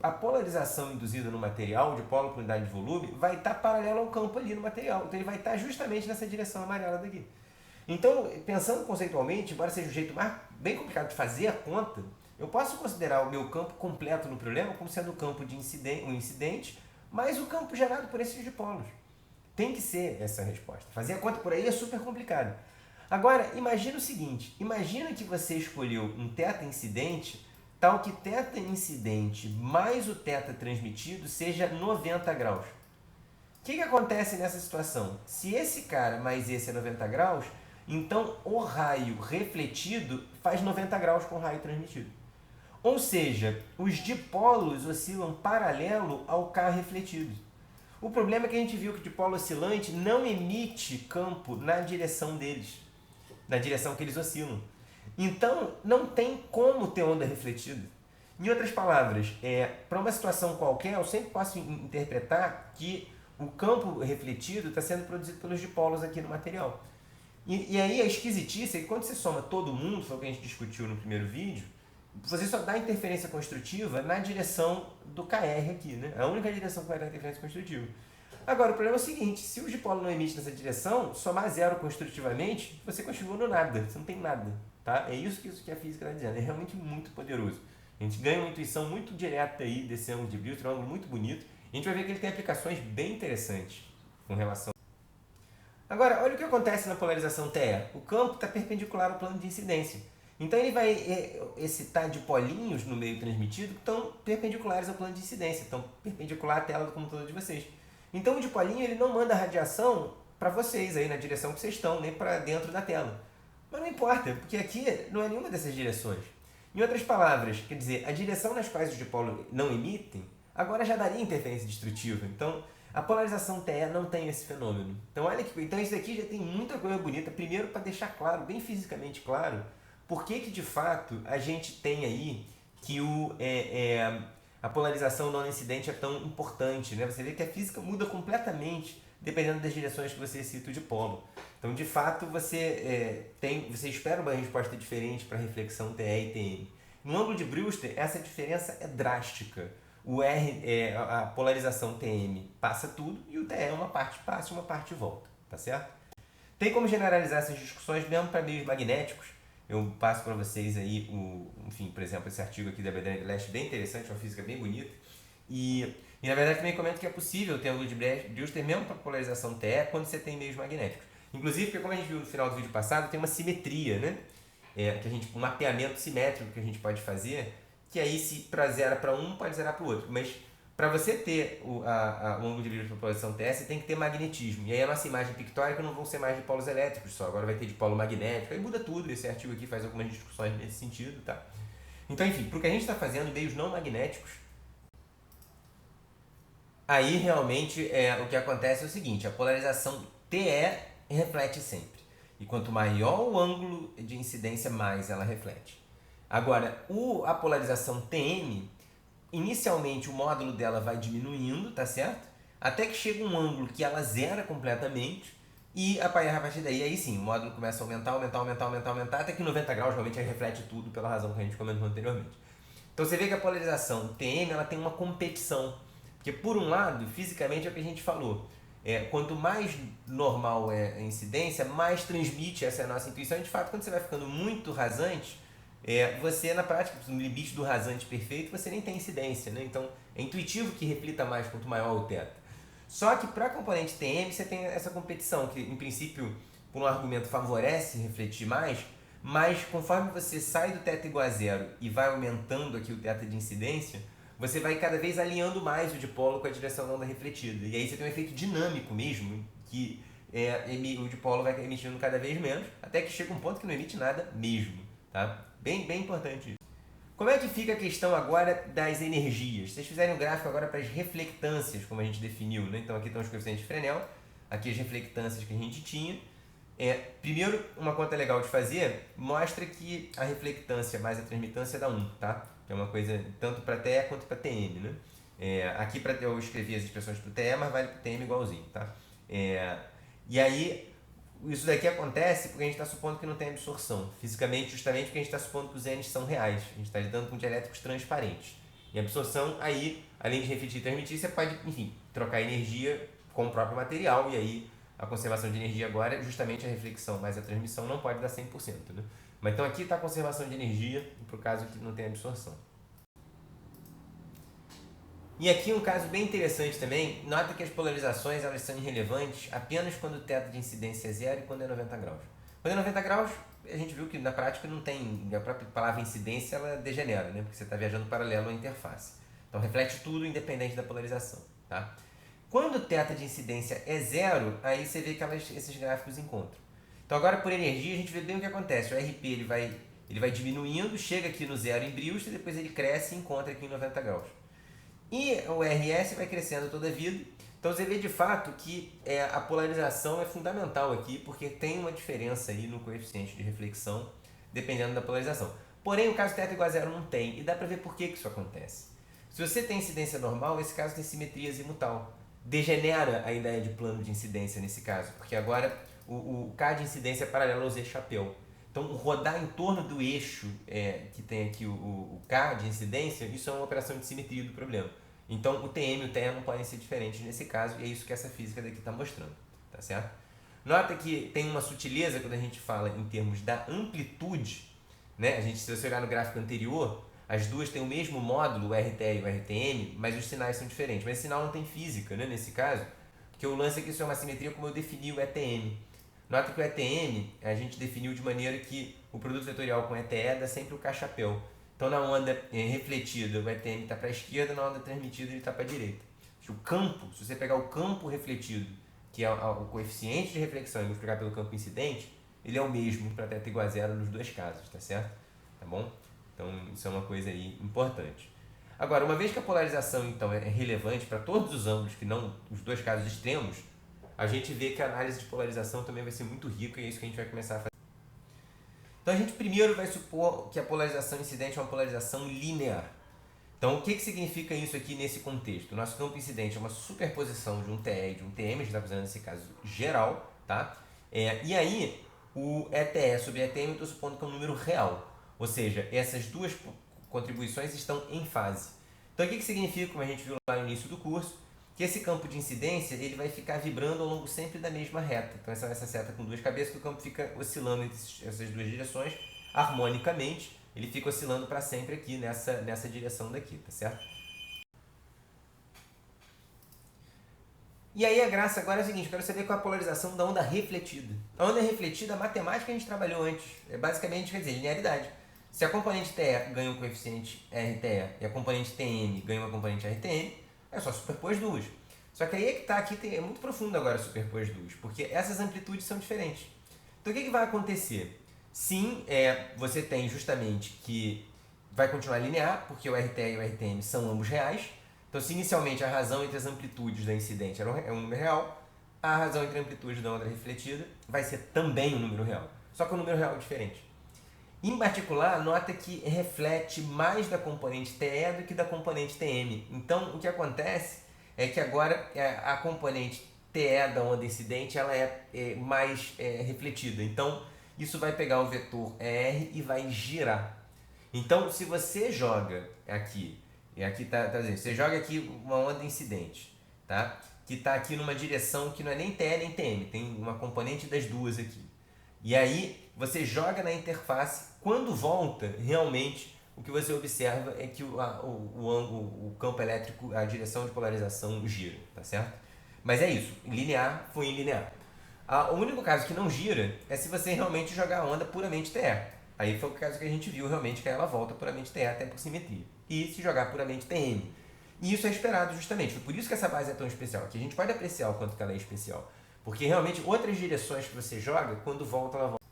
a polarização induzida no material de polo por unidade de volume vai estar paralelo ao campo ali no material. Então ele vai estar justamente nessa direção amarela daqui. Então, pensando conceitualmente, embora seja um jeito bem complicado de fazer a conta, eu posso considerar o meu campo completo no problema como sendo o campo de incidente mais o campo gerado por esses dipolos. Tem que ser essa a resposta. Fazer a conta por aí é super complicado. Agora, imagina o seguinte, imagina que você escolheu um θ incidente tal que θ incidente mais o θ transmitido seja 90 graus. O que acontece nessa situação? Se esse cara mais esse é 90 graus, então o raio refletido faz 90 graus com o raio transmitido. Ou seja, os dipolos oscilam paralelo ao K refletido. O problema é que a gente viu que o dipolo oscilante não emite campo na direção deles, na direção que eles oscilam. Então, não tem como ter onda refletida. Em outras palavras, para uma situação qualquer, eu sempre posso interpretar que o campo refletido está sendo produzido pelos dipolos aqui no material. E aí a esquisitice é que quando você soma todo mundo, foi o que a gente discutiu no primeiro vídeo, você só dá interferência construtiva na direção do KR aqui, né? A única direção que vai dar interferência construtiva. Agora, o problema é o seguinte, se o dipolo não emite nessa direção, somar zero construtivamente, você continua no nada, você não tem nada. Tá? É isso que a física está dizendo, é realmente muito poderoso. A gente ganha uma intuição muito direta aí desse ângulo de Brewster, um ângulo muito bonito, e a gente vai ver que ele tem aplicações bem interessantes com relação. Agora, olha o que acontece na polarização TE. O campo está perpendicular ao plano de incidência. Então ele vai excitar dipolinhos no meio transmitido que estão perpendiculares ao plano de incidência, estão perpendicular à tela do computador de vocês. Então o dipolinho ele não manda radiação para vocês aí na direção que vocês estão, nem para dentro da tela. Mas não importa, porque aqui não é nenhuma dessas direções. Em outras palavras, quer dizer, a direção nas quais os dipolos não emitem, agora já daria interferência destrutiva. Então, a polarização TE não tem esse fenômeno. Então, olha que, então isso aqui já tem muita coisa bonita. Primeiro, para deixar claro, bem fisicamente claro, por que de fato a gente tem aí que a polarização não incidente é tão importante, né? Você vê que a física muda completamente dependendo das direções que você cita o dipolo. Então, de fato, você espera uma resposta diferente para a reflexão TE e TM. No ângulo de Brewster, essa diferença é drástica. A polarização TM passa tudo e o TE é uma parte passa e uma parte volta, tá certo? Tem como generalizar essas discussões mesmo para meios magnéticos. Eu passo para vocês aí, por exemplo, esse artigo aqui da Bedran de Leste, bem interessante, uma física bem bonita. E na verdade também comento que é possível ter ângulo de Brewster mesmo para polarização TE quando você tem meios magnéticos. Inclusive, porque como a gente viu no final do vídeo passado, tem uma simetria, né? Um mapeamento simétrico que a gente pode fazer, que aí se para zera para um, pode zerar para o outro. Mas para você ter o ângulo de Brewster para polarização TE, você tem que ter magnetismo. E aí a nossa imagem pictórica não vão ser mais de polos elétricos só, agora vai ter de polo magnético. Aí muda tudo, esse artigo aqui faz algumas discussões nesse sentido, tá? Então, enfim, para o que a gente está fazendo, meios não magnéticos, aí realmente o que acontece é o seguinte, a polarização TE reflete sempre. E quanto maior o ângulo de incidência, mais ela reflete. Agora, a polarização TM, inicialmente o módulo dela vai diminuindo, tá certo? Até que chega um ângulo que ela zera completamente e a partir daí, aí sim, o módulo começa a aumentar, até que 90 graus realmente reflete tudo pela razão que a gente comentou anteriormente. Então você vê que a polarização TM ela tem uma competição, porque por um lado, fisicamente é o que a gente falou, quanto mais normal é a incidência, mais transmite, essa é a nossa intuição, e de fato quando você vai ficando muito rasante, você na prática, no limite do rasante perfeito, você nem tem incidência, né? Então é intuitivo que reflita mais quanto maior o θ. Só que para a componente TM você tem essa competição, que em princípio, por um argumento, favorece refletir mais, mas conforme você sai do θ igual a zero e vai aumentando aqui o θ de incidência, você vai cada vez alinhando mais o dipolo com a direção da onda refletida. E aí você tem um efeito dinâmico mesmo, que o dipolo vai emitindo cada vez menos, até que chega um ponto que não emite nada mesmo. Tá? Bem importante isso. Como é que fica a questão agora das energias? Vocês fizerem um gráfico agora para as reflectâncias, como a gente definiu, né? Então aqui estão os coeficientes de Fresnel, aqui as reflectâncias que a gente tinha. Primeiro, uma conta legal de fazer, mostra que a reflectância mais a transmitância dá 1, tá? Que é uma coisa tanto para TE quanto para TM, né? Aqui eu escrevi as expressões para o TE, mas vale para o TM igualzinho, tá? E aí, isso daqui acontece porque a gente está supondo que não tem absorção. Fisicamente, justamente porque a gente está supondo que os N's são reais. A gente está lidando com dielétricos transparentes. E a absorção, aí, além de refletir e transmitir, você pode, enfim, trocar energia com o próprio material. E aí, a conservação de energia agora, justamente a reflexão mais a transmissão, não pode dar 100%. Né? Mas então aqui está a conservação de energia, para o caso que não tem absorção. E aqui um caso bem interessante também, nota que as polarizações elas são irrelevantes apenas quando o θ de incidência é zero e quando é 90 graus. Quando é 90 graus, a gente viu que na prática não tem, a própria palavra incidência ela degenera, né? Porque você está viajando paralelo à interface. Então reflete tudo independente da polarização. Tá? Quando o θ de incidência é zero, aí você vê que esses gráficos encontram. Então agora por energia a gente vê bem o que acontece. O RP ele vai diminuindo, chega aqui no zero em Brewster, depois ele cresce e encontra aqui em 90 graus. E o RS vai crescendo toda a vida. Então você vê de fato que a polarização é fundamental aqui, porque tem uma diferença aí no coeficiente de reflexão, dependendo da polarização. Porém, o caso θ igual a zero não tem, e dá para ver por que isso acontece. Se você tem incidência normal, esse caso tem simetria azimutal. Degenera a ideia de plano de incidência nesse caso, porque agora o K de incidência é paralelo ao Z chapéu. Então, rodar em torno do eixo que tem aqui o K de incidência, isso é uma operação de simetria do problema. Então, o TM e o TE não podem ser diferentes nesse caso, e é isso que essa física daqui está mostrando. Tá certo? Nota que tem uma sutileza quando a gente fala em termos da amplitude. Né? Se você olhar no gráfico anterior, as duas têm o mesmo módulo, o RTE e o RTM, mas os sinais são diferentes. Mas esse sinal não tem física, né? Nesse caso, porque o lance é que isso é uma simetria como eu defini o ETM. Nota que o ETM a gente definiu de maneira que o produto vetorial com ETE dá sempre o K-chapéu. Então na onda refletida o ETM está para a esquerda, na onda transmitida ele está para a direita. O campo, se você pegar o campo refletido, que é o coeficiente de reflexão, e multiplicar pelo campo incidente, ele é o mesmo para θ igual a zero nos dois casos, tá certo? Tá bom? Então isso é uma coisa aí importante. Agora, uma vez que a polarização então é relevante para todos os ângulos, que não os dois casos extremos, a gente vê que a análise de polarização também vai ser muito rica e é isso que a gente vai começar a fazer. Então a gente primeiro vai supor que a polarização incidente é uma polarização linear. Então o que significa isso aqui nesse contexto? O nosso campo incidente é uma superposição de um TE e de um TM, a gente está fazendo nesse caso geral, tá? E aí o ETE sobre ETM eu estou supondo que é um número real, ou seja, essas duas contribuições estão em fase. Então o que significa, como a gente viu lá no início do curso, que esse campo de incidência ele vai ficar vibrando ao longo sempre da mesma reta. Então essa seta com duas cabeças, que o campo fica oscilando entre essas duas direções harmonicamente, ele fica oscilando para sempre aqui nessa direção daqui, tá certo? E aí a graça agora é o seguinte, eu quero saber qual é a polarização da onda refletida. A onda refletida, a matemática que a gente trabalhou antes, é basicamente, quer dizer, linearidade. Se a componente TE ganha um coeficiente RTE e a componente TM ganha uma componente RTM, é só superpor as duas. Só que aí é que tá, aqui é muito profundo agora superpor as duas, porque essas amplitudes são diferentes. Então o que vai acontecer? Sim, você tem justamente que vai continuar linear, porque o RTE e o RTM são ambos reais. Então se inicialmente a razão entre as amplitudes da incidente é um número real, a razão entre a amplitude da onda refletida vai ser também um número real. Só que o número real é diferente. Em particular, nota que reflete mais da componente TE do que da componente TM. Então, o que acontece é que agora a componente TE da onda incidente ela é mais refletida. Então, isso vai pegar o vetor R e vai girar. Então, se você joga aqui, e aqui tá dizendo, você joga aqui uma onda incidente, tá? Que está aqui numa direção que não é nem TE nem TM, tem uma componente das duas aqui. E aí você joga na interface, quando volta, realmente o que você observa é que o campo elétrico, a direção de polarização gira, tá certo? Mas é isso, linear foi em linear. O único caso que não gira é se você realmente jogar a onda puramente TE. Aí foi o caso que a gente viu realmente que ela volta puramente TE até por simetria. E se jogar puramente TM. E isso é esperado justamente, foi por isso que essa base é tão especial, que a gente pode apreciar o quanto que ela é especial. Porque realmente outras direções que você joga, quando volta, ela volta.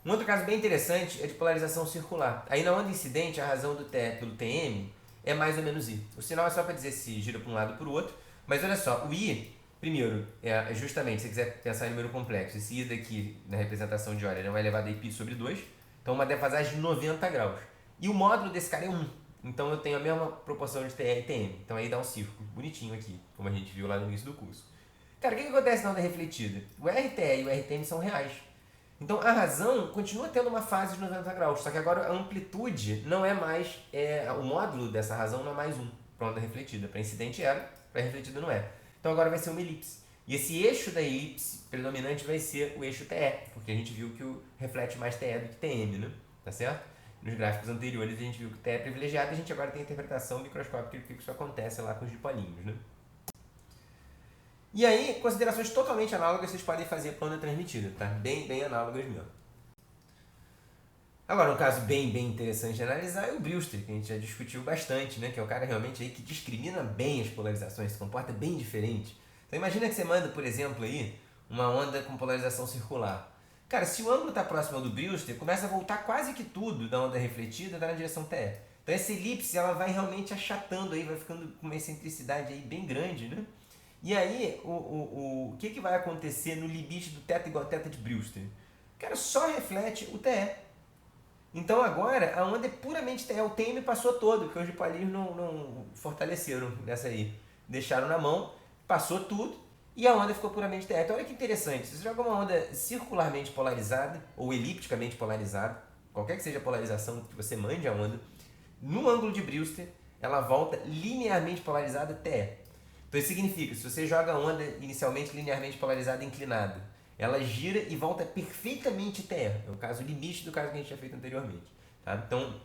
Um outro caso bem interessante é de polarização circular. Aí na onda incidente, a razão do TE pelo TM é mais ou menos I. O sinal é só para dizer se gira para um lado ou para o outro. Mas olha só, o I, primeiro, justamente, se você quiser pensar em número complexo, esse I daqui na representação de hora é 1 elevado a π sobre 2. Então uma defasagem de 90 graus. E o módulo desse cara é 1. Então eu tenho a mesma proporção de TE e TM. Então aí dá um círculo bonitinho aqui, como a gente viu lá no início do curso. Cara, o que acontece na onda refletida? O RTE e o RTM são reais. Então a razão continua tendo uma fase de 90 graus, só que agora a amplitude não é mais, o módulo dessa razão não é mais 1 para onda refletida. Para incidente era, para refletida não é. Então agora vai ser uma elipse. E esse eixo da elipse predominante vai ser o eixo TE, porque a gente viu que reflete mais TE do que TM, né? Tá certo? Nos gráficos anteriores a gente viu que TE é privilegiado e a gente agora tem a interpretação microscópica do que isso acontece lá com os dipolinhos, né? E aí, considerações totalmente análogas vocês podem fazer para a onda transmitida, tá? Bem análogas mesmo. Agora, um caso bem interessante de analisar é o Brewster, que a gente já discutiu bastante, né? Que é o cara realmente aí que discrimina bem as polarizações, se comporta bem diferente. Então imagina que você manda, por exemplo, aí, uma onda com polarização circular. Cara, se o ângulo está próximo ao do Brewster, começa a voltar quase que tudo da onda refletida na direção TE. Então essa elipse ela vai realmente achatando aí, vai ficando com uma excentricidade aí bem grande, né? E aí, o que vai acontecer no limite do θ igual a θ de Brewster? Cara, só reflete o TE. Então agora a onda é puramente TE. O TM passou todo, porque os dipolinhos não fortaleceram nessa aí. Deixaram na mão, passou tudo e a onda ficou puramente TE. Então olha que interessante, se você joga uma onda circularmente polarizada ou elipticamente polarizada, qualquer que seja a polarização que você mande a onda, no ângulo de Brewster, ela volta linearmente polarizada TE. Então isso significa, se você joga a onda inicialmente linearmente polarizada inclinada, ela gira e volta perfeitamente TE. É o caso limite do caso que a gente tinha feito anteriormente. Tá? Então,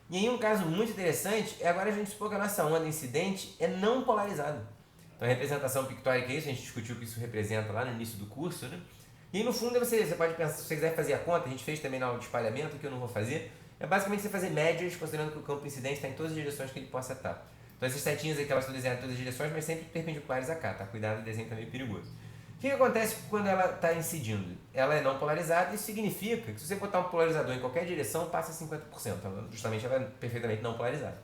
e aí um caso muito interessante é agora a gente supor que a nossa onda incidente é não polarizada. Então a representação pictórica é isso, a gente discutiu o que isso representa lá no início do curso, né? E aí, no fundo, você pode pensar, se você quiser fazer a conta, a gente fez também na aula de espalhamento, que eu não vou fazer, é basicamente você fazer médias, considerando que o campo incidente está em todas as direções que ele possa estar. Então essas setinhas aqui, elas estão desenhadas em todas as direções, mas sempre perpendiculares a cá, tá? Cuidado, o desenho tá meio perigoso. O que acontece quando ela está incidindo? Ela é não polarizada, isso significa que se você botar um polarizador em qualquer direção, passa 50%. Justamente ela é perfeitamente não polarizada.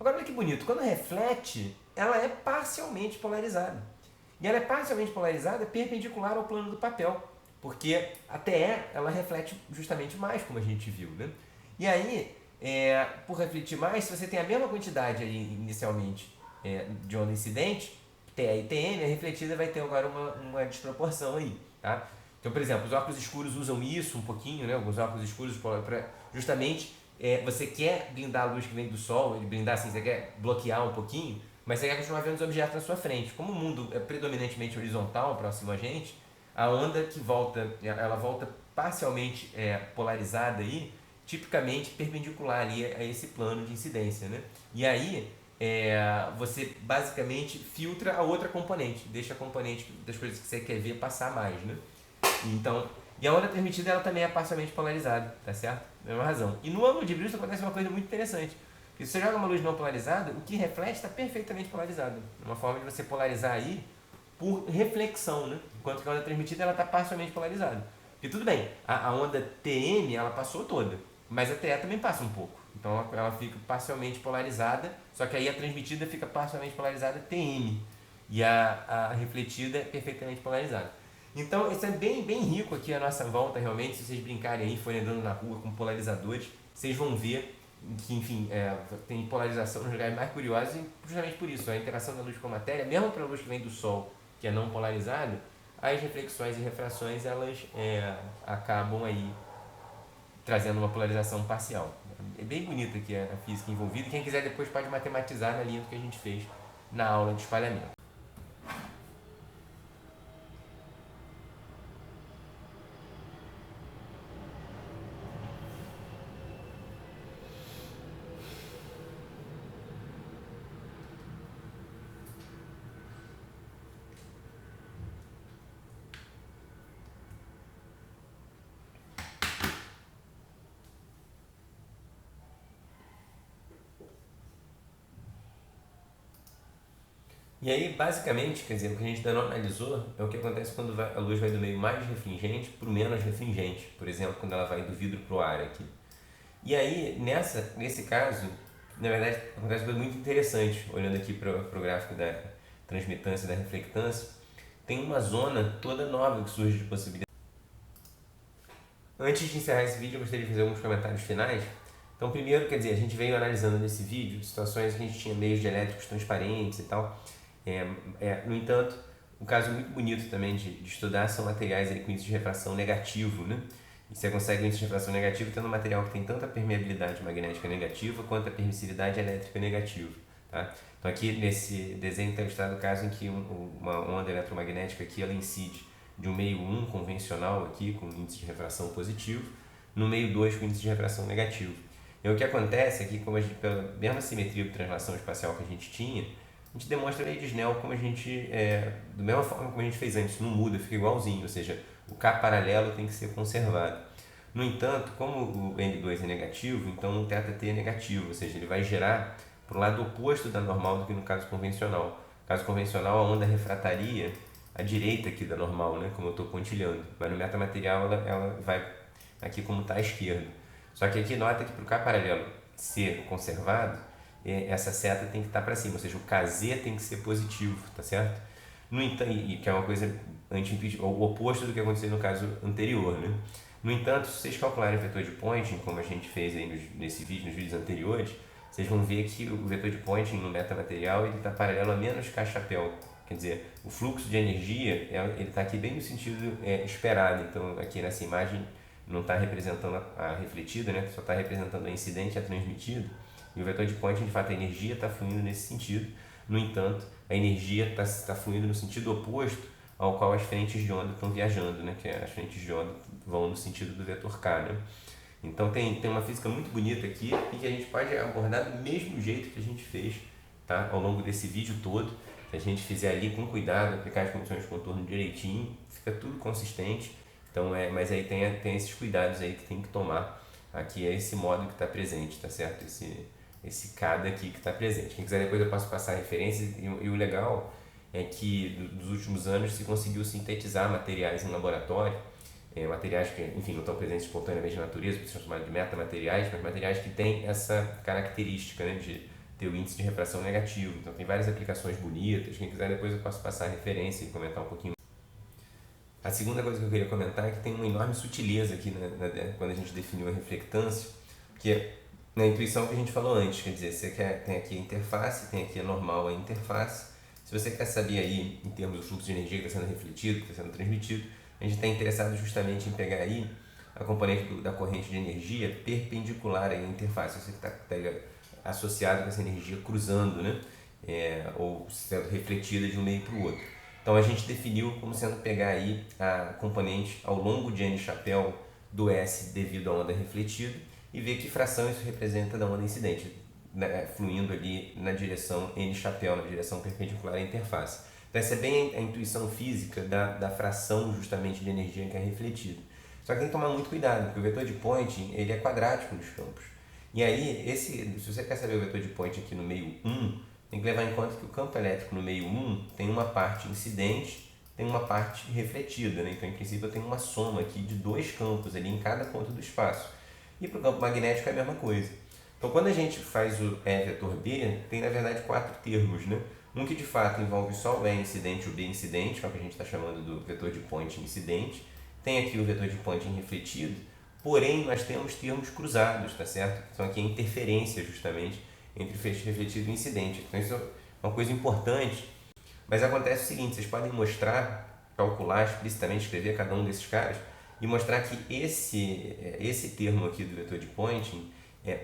Agora olha que bonito, quando reflete, ela é parcialmente polarizada. E ela é parcialmente polarizada perpendicular ao plano do papel, porque a TE ela reflete justamente mais, como a gente viu, né? E aí, por refletir mais, se você tem a mesma quantidade aí inicialmente de onda incidente, TE e TM, a refletida vai ter agora uma desproporção aí, tá? Então, por exemplo, os óculos escuros usam isso um pouquinho, né? Alguns óculos escuros para justamente você quer blindar a luz que vem do sol, ele blindar assim, você quer bloquear um pouquinho, mas você quer continuar vendo os objetos na sua frente. Como o mundo é predominantemente horizontal, próximo a gente, a onda que volta, ela volta parcialmente polarizada aí, tipicamente perpendicular ali a esse plano de incidência, né? E aí você basicamente filtra a outra componente, deixa a componente das coisas que você quer ver passar mais, né? Então, e a onda transmitida ela também é parcialmente polarizada, tá certo? Mesma razão. E no ângulo de brilho acontece uma coisa muito interessante. Porque se você joga uma luz não polarizada, o que reflete está perfeitamente polarizado. É uma forma de você polarizar aí por reflexão, né? Enquanto que a onda transmitida ela está parcialmente polarizada. Porque tudo bem, a onda TM ela passou toda, mas a TE também passa um pouco. Então ela fica parcialmente polarizada, só que aí a transmitida fica parcialmente polarizada TM. E a refletida é perfeitamente polarizada. Então, isso é bem rico aqui a nossa volta, realmente. Se vocês brincarem aí, forem andando na rua com polarizadores, vocês vão ver que, enfim, tem polarização nos lugares mais curiosos, e justamente por isso, a interação da luz com a matéria, mesmo para a luz que vem do Sol, que é não polarizada, as reflexões e refrações, elas acabam aí trazendo uma polarização parcial. É bem bonita aqui a física envolvida, e quem quiser depois pode matematizar na linha do que a gente fez na aula de espalhamento. E aí, basicamente, quer dizer, o que a gente ainda não analisou é o que acontece quando a luz vai do meio mais refringente para o menos refringente. Por exemplo, quando ela vai do vidro para o ar aqui. E aí, nesse caso, na verdade, acontece uma coisa muito interessante, olhando aqui para o gráfico da transmitância e da reflectância. Tem uma zona toda nova que surge de possibilidade. Antes de encerrar esse vídeo, eu gostaria de fazer alguns comentários finais. Então, primeiro, quer dizer, a gente veio analisando nesse vídeo situações que a gente tinha meios dielétricos transparentes e tal. No entanto, um caso muito bonito também de estudar são materiais com índice de refração negativo, né? E você consegue um índice de refração negativo tendo um material que tem tanto a permeabilidade magnética negativa quanto a permissividade elétrica negativa, tá? Então aqui nesse desenho está ilustrado o caso em que uma onda eletromagnética aqui ela incide de um meio 1 convencional aqui com índice de refração positivo no meio 2 com índice de refração negativo. E o que acontece é que, como pela mesma simetria de translação espacial que a gente tinha, a gente demonstra meio de Snell como a gente, da mesma forma como a gente fez antes, não muda, fica igualzinho, ou seja, o K paralelo tem que ser conservado. No entanto, como o N2 é negativo, então o θt é negativo, ou seja, ele vai gerar para o lado oposto da normal do que no caso convencional. No caso convencional, a onda refrataria à direita aqui da normal, né, como eu estou pontilhando, mas no metamaterial ela vai aqui como está à esquerda. Só que aqui nota que para o K paralelo ser conservado, essa seta tem que estar para cima, ou seja, o KZ tem que ser positivo, tá certo? No entanto, e que é uma coisa anti-intuitiva, o oposto do que aconteceu no caso anterior, né? No entanto, se vocês calcularem o vetor de Poynting, como a gente fez aí nesse vídeo, nos vídeos anteriores, vocês vão ver que o vetor de Poynting no metamaterial ele está paralelo a menos K-chapéu. Quer dizer, o fluxo de energia ele está aqui bem no sentido esperado. Então, aqui nessa imagem não está representando a refletida, né? Só está representando a incidente e a transmitida. E o vetor de Poynting, de fato, a energia está fluindo nesse sentido. No entanto, a energia está fluindo no sentido oposto ao qual as frentes de onda estão viajando, né? Que as frentes de onda vão no sentido do vetor K, né? Então tem uma física muito bonita aqui e que a gente pode abordar do mesmo jeito que a gente fez, tá? Ao longo desse vídeo todo. Se a gente fizer ali com cuidado, aplicar as condições de contorno direitinho, fica tudo consistente. Então, mas aí tem esses cuidados aí que tem que tomar. Aqui é esse modo que está presente, tá certo? Esse cada aqui que está presente. Quem quiser depois eu posso passar referências e o legal é que dos últimos anos se conseguiu sintetizar materiais em laboratório, materiais que, enfim, não estão presentes espontaneamente na natureza, que são chamados de metamateriais, mas materiais que têm essa característica, né, de ter o índice de refração negativo. Então tem várias aplicações bonitas. Quem quiser depois eu posso passar referência e comentar um pouquinho. A segunda coisa que eu queria comentar é que tem uma enorme sutileza aqui quando a gente definiu a reflectância, que é na intuição que a gente falou antes, quer dizer, tem aqui a interface, tem aqui a normal, a interface. Se você quer saber aí, em termos do fluxo de energia que está sendo refletido, que está sendo transmitido, a gente está interessado justamente em pegar aí a componente da corrente de energia perpendicular à interface, você está associado com essa energia cruzando, né? Ou sendo refletida de um meio para o outro. Então a gente definiu como sendo pegar aí a componente ao longo de n chapéu do S devido à onda refletida e ver que fração isso representa da onda incidente, né, fluindo ali na direção n chapéu, na direção perpendicular à interface. Então essa é bem a intuição física da fração justamente de energia que é refletida. Só que tem que tomar muito cuidado, porque o vetor de Poynting ele é quadrático nos campos. E aí, se você quer saber o vetor de Poynting aqui no meio 1, tem que levar em conta que o campo elétrico no meio 1 tem uma parte incidente, tem uma parte refletida, né? Então, em princípio, eu tenho uma soma aqui de dois campos ali em cada ponto do espaço. E para o campo magnético é a mesma coisa. Então, quando a gente faz o E vetor B, tem na verdade quatro termos, né? Um que de fato envolve só o E incidente e o B incidente, que é o que a gente está chamando do vetor de Poynting incidente. Tem aqui o vetor de Poynting refletido, porém nós temos termos cruzados, tá certo? Então aqui a interferência justamente entre refletido e incidente. Então isso é uma coisa importante, mas acontece o seguinte, vocês podem mostrar, calcular explicitamente, escrever cada um desses caras e mostrar que esse termo aqui do vetor de Poynting,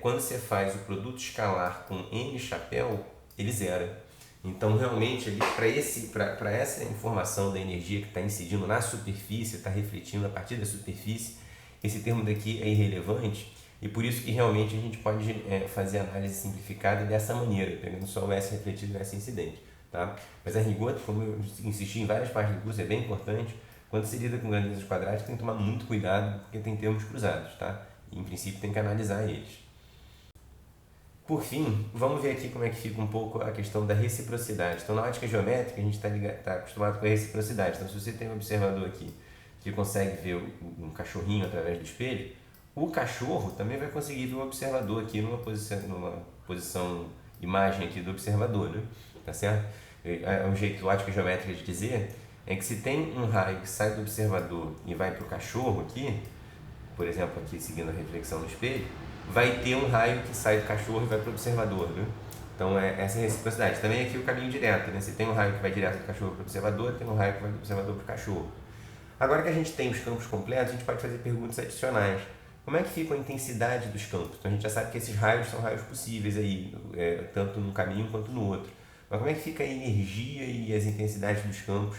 quando você faz o produto escalar com n chapéu, ele zera. Então realmente para essa informação da energia que está incidindo na superfície, está refletindo a partir da superfície, esse termo daqui é irrelevante. E por isso que realmente a gente pode fazer análise simplificada dessa maneira, pegando só o S refletido e o S incidente. Tá? Mas a rigor, como eu insisti em várias partes do curso, é bem importante, quando se lida com grandezas quadráticas tem que tomar muito cuidado, porque tem termos cruzados, tá? E em princípio tem que analisar eles. Por fim, vamos ver aqui como é que fica um pouco a questão da reciprocidade. Então na ótica geométrica a gente está acostumado com a reciprocidade. Então se você tem um observador aqui que consegue ver um cachorrinho através do espelho, o cachorro também vai conseguir ver o observador aqui numa posição imagem aqui do observador, né? Tá certo? Um jeito ótica geométrica de dizer é que se tem um raio que sai do observador e vai para o cachorro aqui, por exemplo aqui seguindo a reflexão no espelho, vai ter um raio que sai do cachorro e vai para o observador, né? Então essa é a reciprocidade. Também aqui o caminho direto, né? Se tem um raio que vai direto do cachorro para o observador, tem um raio que vai do observador para o cachorro. Agora que a gente tem os campos completos, a gente pode fazer perguntas adicionais. Como é que fica a intensidade dos campos? Então a gente já sabe que esses raios são raios possíveis aí, tanto num caminho quanto no outro. Mas como é que fica a energia e as intensidades dos campos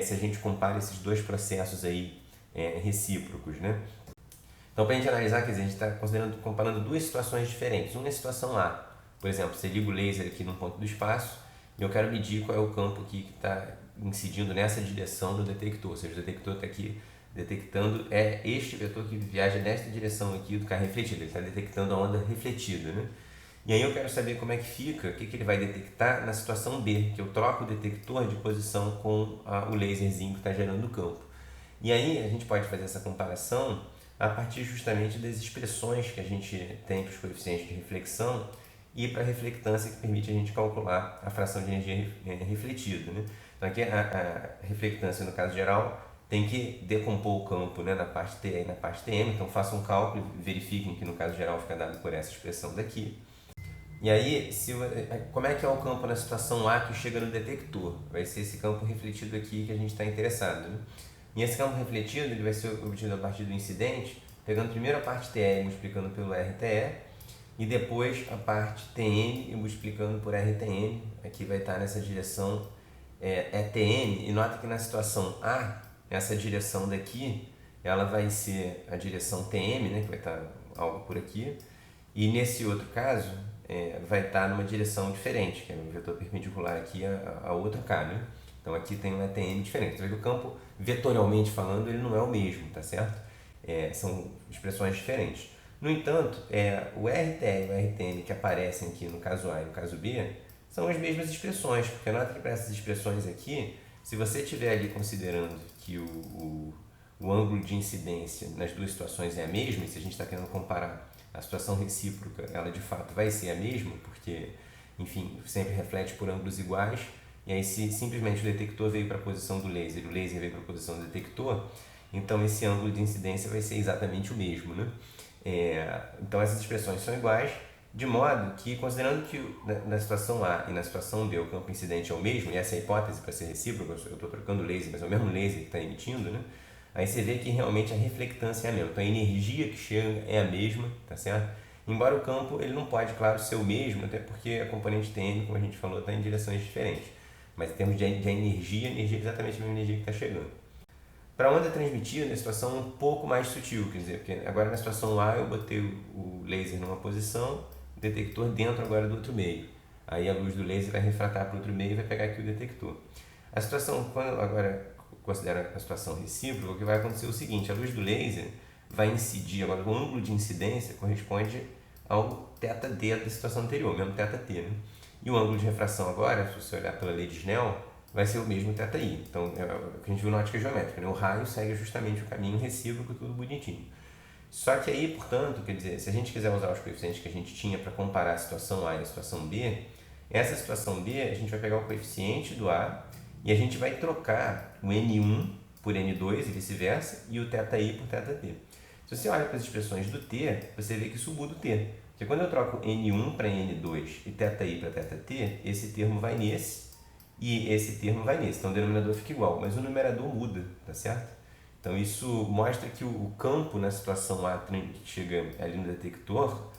se a gente compara esses dois processos aí recíprocos, né? Então, para a gente analisar, quer dizer, a gente está comparando duas situações diferentes. Uma é a situação A. Por exemplo, você liga o laser aqui num ponto do espaço e eu quero medir qual é o campo aqui que está incidindo nessa direção do detector. Ou seja, o detector está aqui detectando este vetor que viaja nesta direção aqui do carro refletido. Ele está detectando a onda refletida, né? E aí eu quero saber como é que fica, o que ele vai detectar na situação B, que eu troco o detector de posição com o laserzinho que está gerando o campo. E aí a gente pode fazer essa comparação a partir justamente das expressões que a gente tem para os coeficientes de reflexão e para a reflectância que permite a gente calcular a fração de energia refletida, né? Então aqui a reflectância no caso geral tem que decompor o campo, né, na parte T e na parte TM, então façam um cálculo e verifiquem que no caso geral fica dado por essa expressão daqui. E aí, como é que é o campo na situação A que chega no detector? Vai ser esse campo refletido aqui que a gente está interessado, né? E esse campo refletido ele vai ser obtido a partir do incidente, pegando primeiro a parte TE e multiplicando pelo RTE, e depois a parte TN e multiplicando por RTN. Aqui vai estar nessa direção ETN, e nota que na situação A, essa direção daqui, ela vai ser a direção TM, né, que vai estar algo por aqui, e nesse outro caso, vai estar numa direção diferente, que é um vetor perpendicular aqui a outra K, né? Então aqui tem um ETM diferente. Você vê que o campo, vetorialmente falando, ele não é o mesmo, tá certo? São expressões diferentes. No entanto, o RTE e o RTM que aparecem aqui no caso A e no caso B são as mesmas expressões, porque nota que para essas expressões aqui, se você estiver ali considerando que o ângulo de incidência nas duas situações é a mesma, e se a gente está querendo comparar a situação recíproca, ela de fato vai ser a mesma, porque, enfim, sempre reflete por ângulos iguais, e aí se simplesmente o detector veio para a posição do laser e o laser veio para a posição do detector, então esse ângulo de incidência vai ser exatamente o mesmo, né? Então essas expressões são iguais, de modo que, considerando que na situação A e na situação B o campo incidente é o mesmo, e essa é a hipótese para ser recíproca, eu estou trocando o laser, mas é o mesmo laser que está emitindo, né? Aí você vê que realmente a reflectância é a mesma, então a energia que chega é a mesma, tá certo? Embora o campo ele não pode, claro, ser o mesmo, até porque a componente TM, como a gente falou, está em direções diferentes, mas em termos de energia, a energia é exatamente a mesma energia que está chegando. Para a onda transmitida, a situação é um pouco mais sutil, quer dizer, porque agora na situação A eu botei o laser numa posição, o detector dentro agora do outro meio. Aí a luz do laser vai refratar para o outro meio e vai pegar aqui o detector. A situação, quando agora considera a situação recíproca, o que vai acontecer é o seguinte, a luz do laser vai incidir, agora o ângulo de incidência corresponde ao θd da situação anterior, mesmo θt, né? E o ângulo de refração agora, se você olhar pela lei de Snell, vai ser o mesmo θi. Então, é o que a gente viu na ótica geométrica, né? O raio segue justamente o caminho recíproco, tudo bonitinho. Só que aí, portanto, quer dizer, se a gente quiser usar os coeficientes que a gente tinha para comparar a situação A e a situação B, essa situação B, a gente vai pegar o coeficiente do A e a gente vai trocar o N1 por N2 e vice-versa, e o θi por θt. Se você olha para as expressões do T, você vê que isso muda o T. Porque quando eu troco N1 para N2 e θi para θt, esse termo vai nesse, e esse termo vai nesse, então o denominador fica igual, mas o numerador muda, tá certo? Então isso mostra que o campo na situação A que chega ali no detector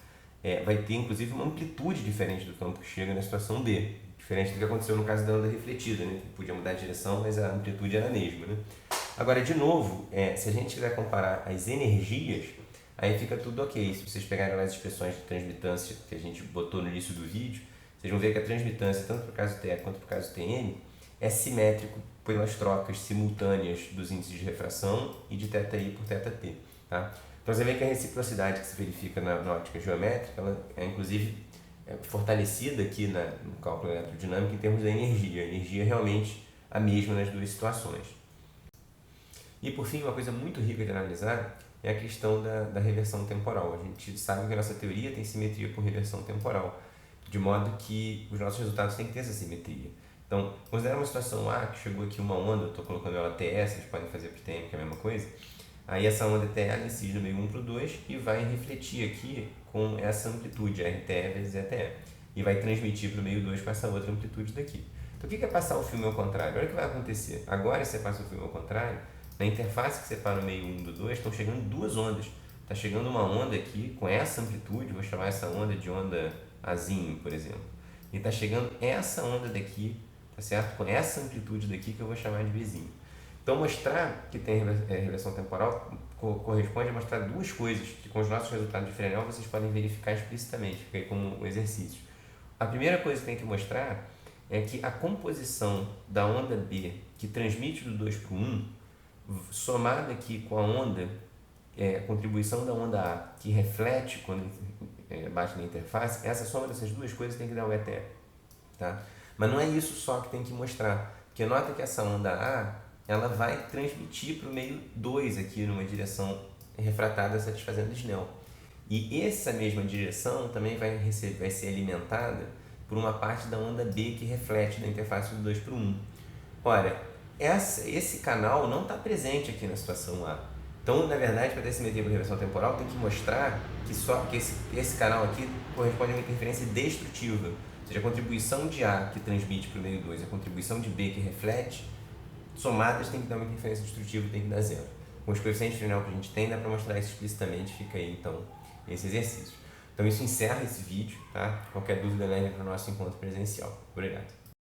vai ter inclusive uma amplitude diferente do campo que chega na situação B, diferente do que aconteceu no caso da onda refletida, né? Podia mudar de direção, mas a amplitude era a mesma, né? Agora, de novo, se a gente quiser comparar as energias, aí fica tudo ok. Se vocês pegarem as expressões de transmitância que a gente botou no início do vídeo, vocês vão ver que a transmitância, tanto para o caso TE quanto para o caso TM, é simétrico pelas trocas simultâneas dos índices de refração e de θi por θt. Tá? Então você vê que a reciprocidade que se verifica na ótica geométrica, ela é inclusive fortalecida aqui no cálculo eletrodinâmico em termos da energia. A energia é realmente a mesma nas duas situações. E por fim, uma coisa muito rica de analisar é a questão da reversão temporal. A gente sabe que a nossa teoria tem simetria por reversão temporal, de modo que os nossos resultados têm que ter essa simetria. Então, considera uma situação A que chegou aqui uma onda, estou colocando ela TS, vocês podem fazer para o TM, que é a mesma coisa. Aí essa onda TE incide no meio 1 para o 2 e vai refletir aqui com essa amplitude, RTE vezes ETE. E vai transmitir para o meio 2 com essa outra amplitude daqui. Então, o que é passar o filme ao contrário? Olha o que vai acontecer. Agora, se você passa o filme ao contrário, na interface que separa o meio 1 do 2, estão chegando duas ondas. Está chegando uma onda aqui com essa amplitude, vou chamar essa onda de onda Azinho, por exemplo. E está chegando essa onda daqui, tá certo? Com essa amplitude daqui que eu vou chamar de Bzinho. Então, mostrar que tem reversão temporal corresponde a mostrar duas coisas que com os nossos resultados de Fresnel vocês podem verificar explicitamente, fica aí como um exercício. A primeira coisa que tem que mostrar é que a composição da onda B que transmite do 2 para o 1, somada aqui com a onda, a contribuição da onda A que reflete quando bate na interface, essa soma dessas duas coisas tem que dar o ETE. Tá? Mas não é isso só que tem que mostrar, porque nota que essa onda A ela vai transmitir para o meio 2 aqui numa direção refratada satisfazendo Snell. E essa mesma direção também vai ser alimentada por uma parte da onda B que reflete da interface do 2 para o 1. Ora, esse canal não está presente aqui na situação A. Então, na verdade, para ter simetria por reversão temporal, tem que mostrar que esse canal aqui corresponde a uma interferência destrutiva. Ou seja, a contribuição de A que transmite para o meio 2 e a contribuição de B que reflete, somadas tem que dar uma interferência destrutiva, tem que dar zero. Com os coeficientes de Fresnel que a gente tem, dá para mostrar isso explicitamente, fica aí então esse exercício. Então isso encerra esse vídeo, tá? Qualquer dúvida leve para o nosso encontro presencial. Obrigado.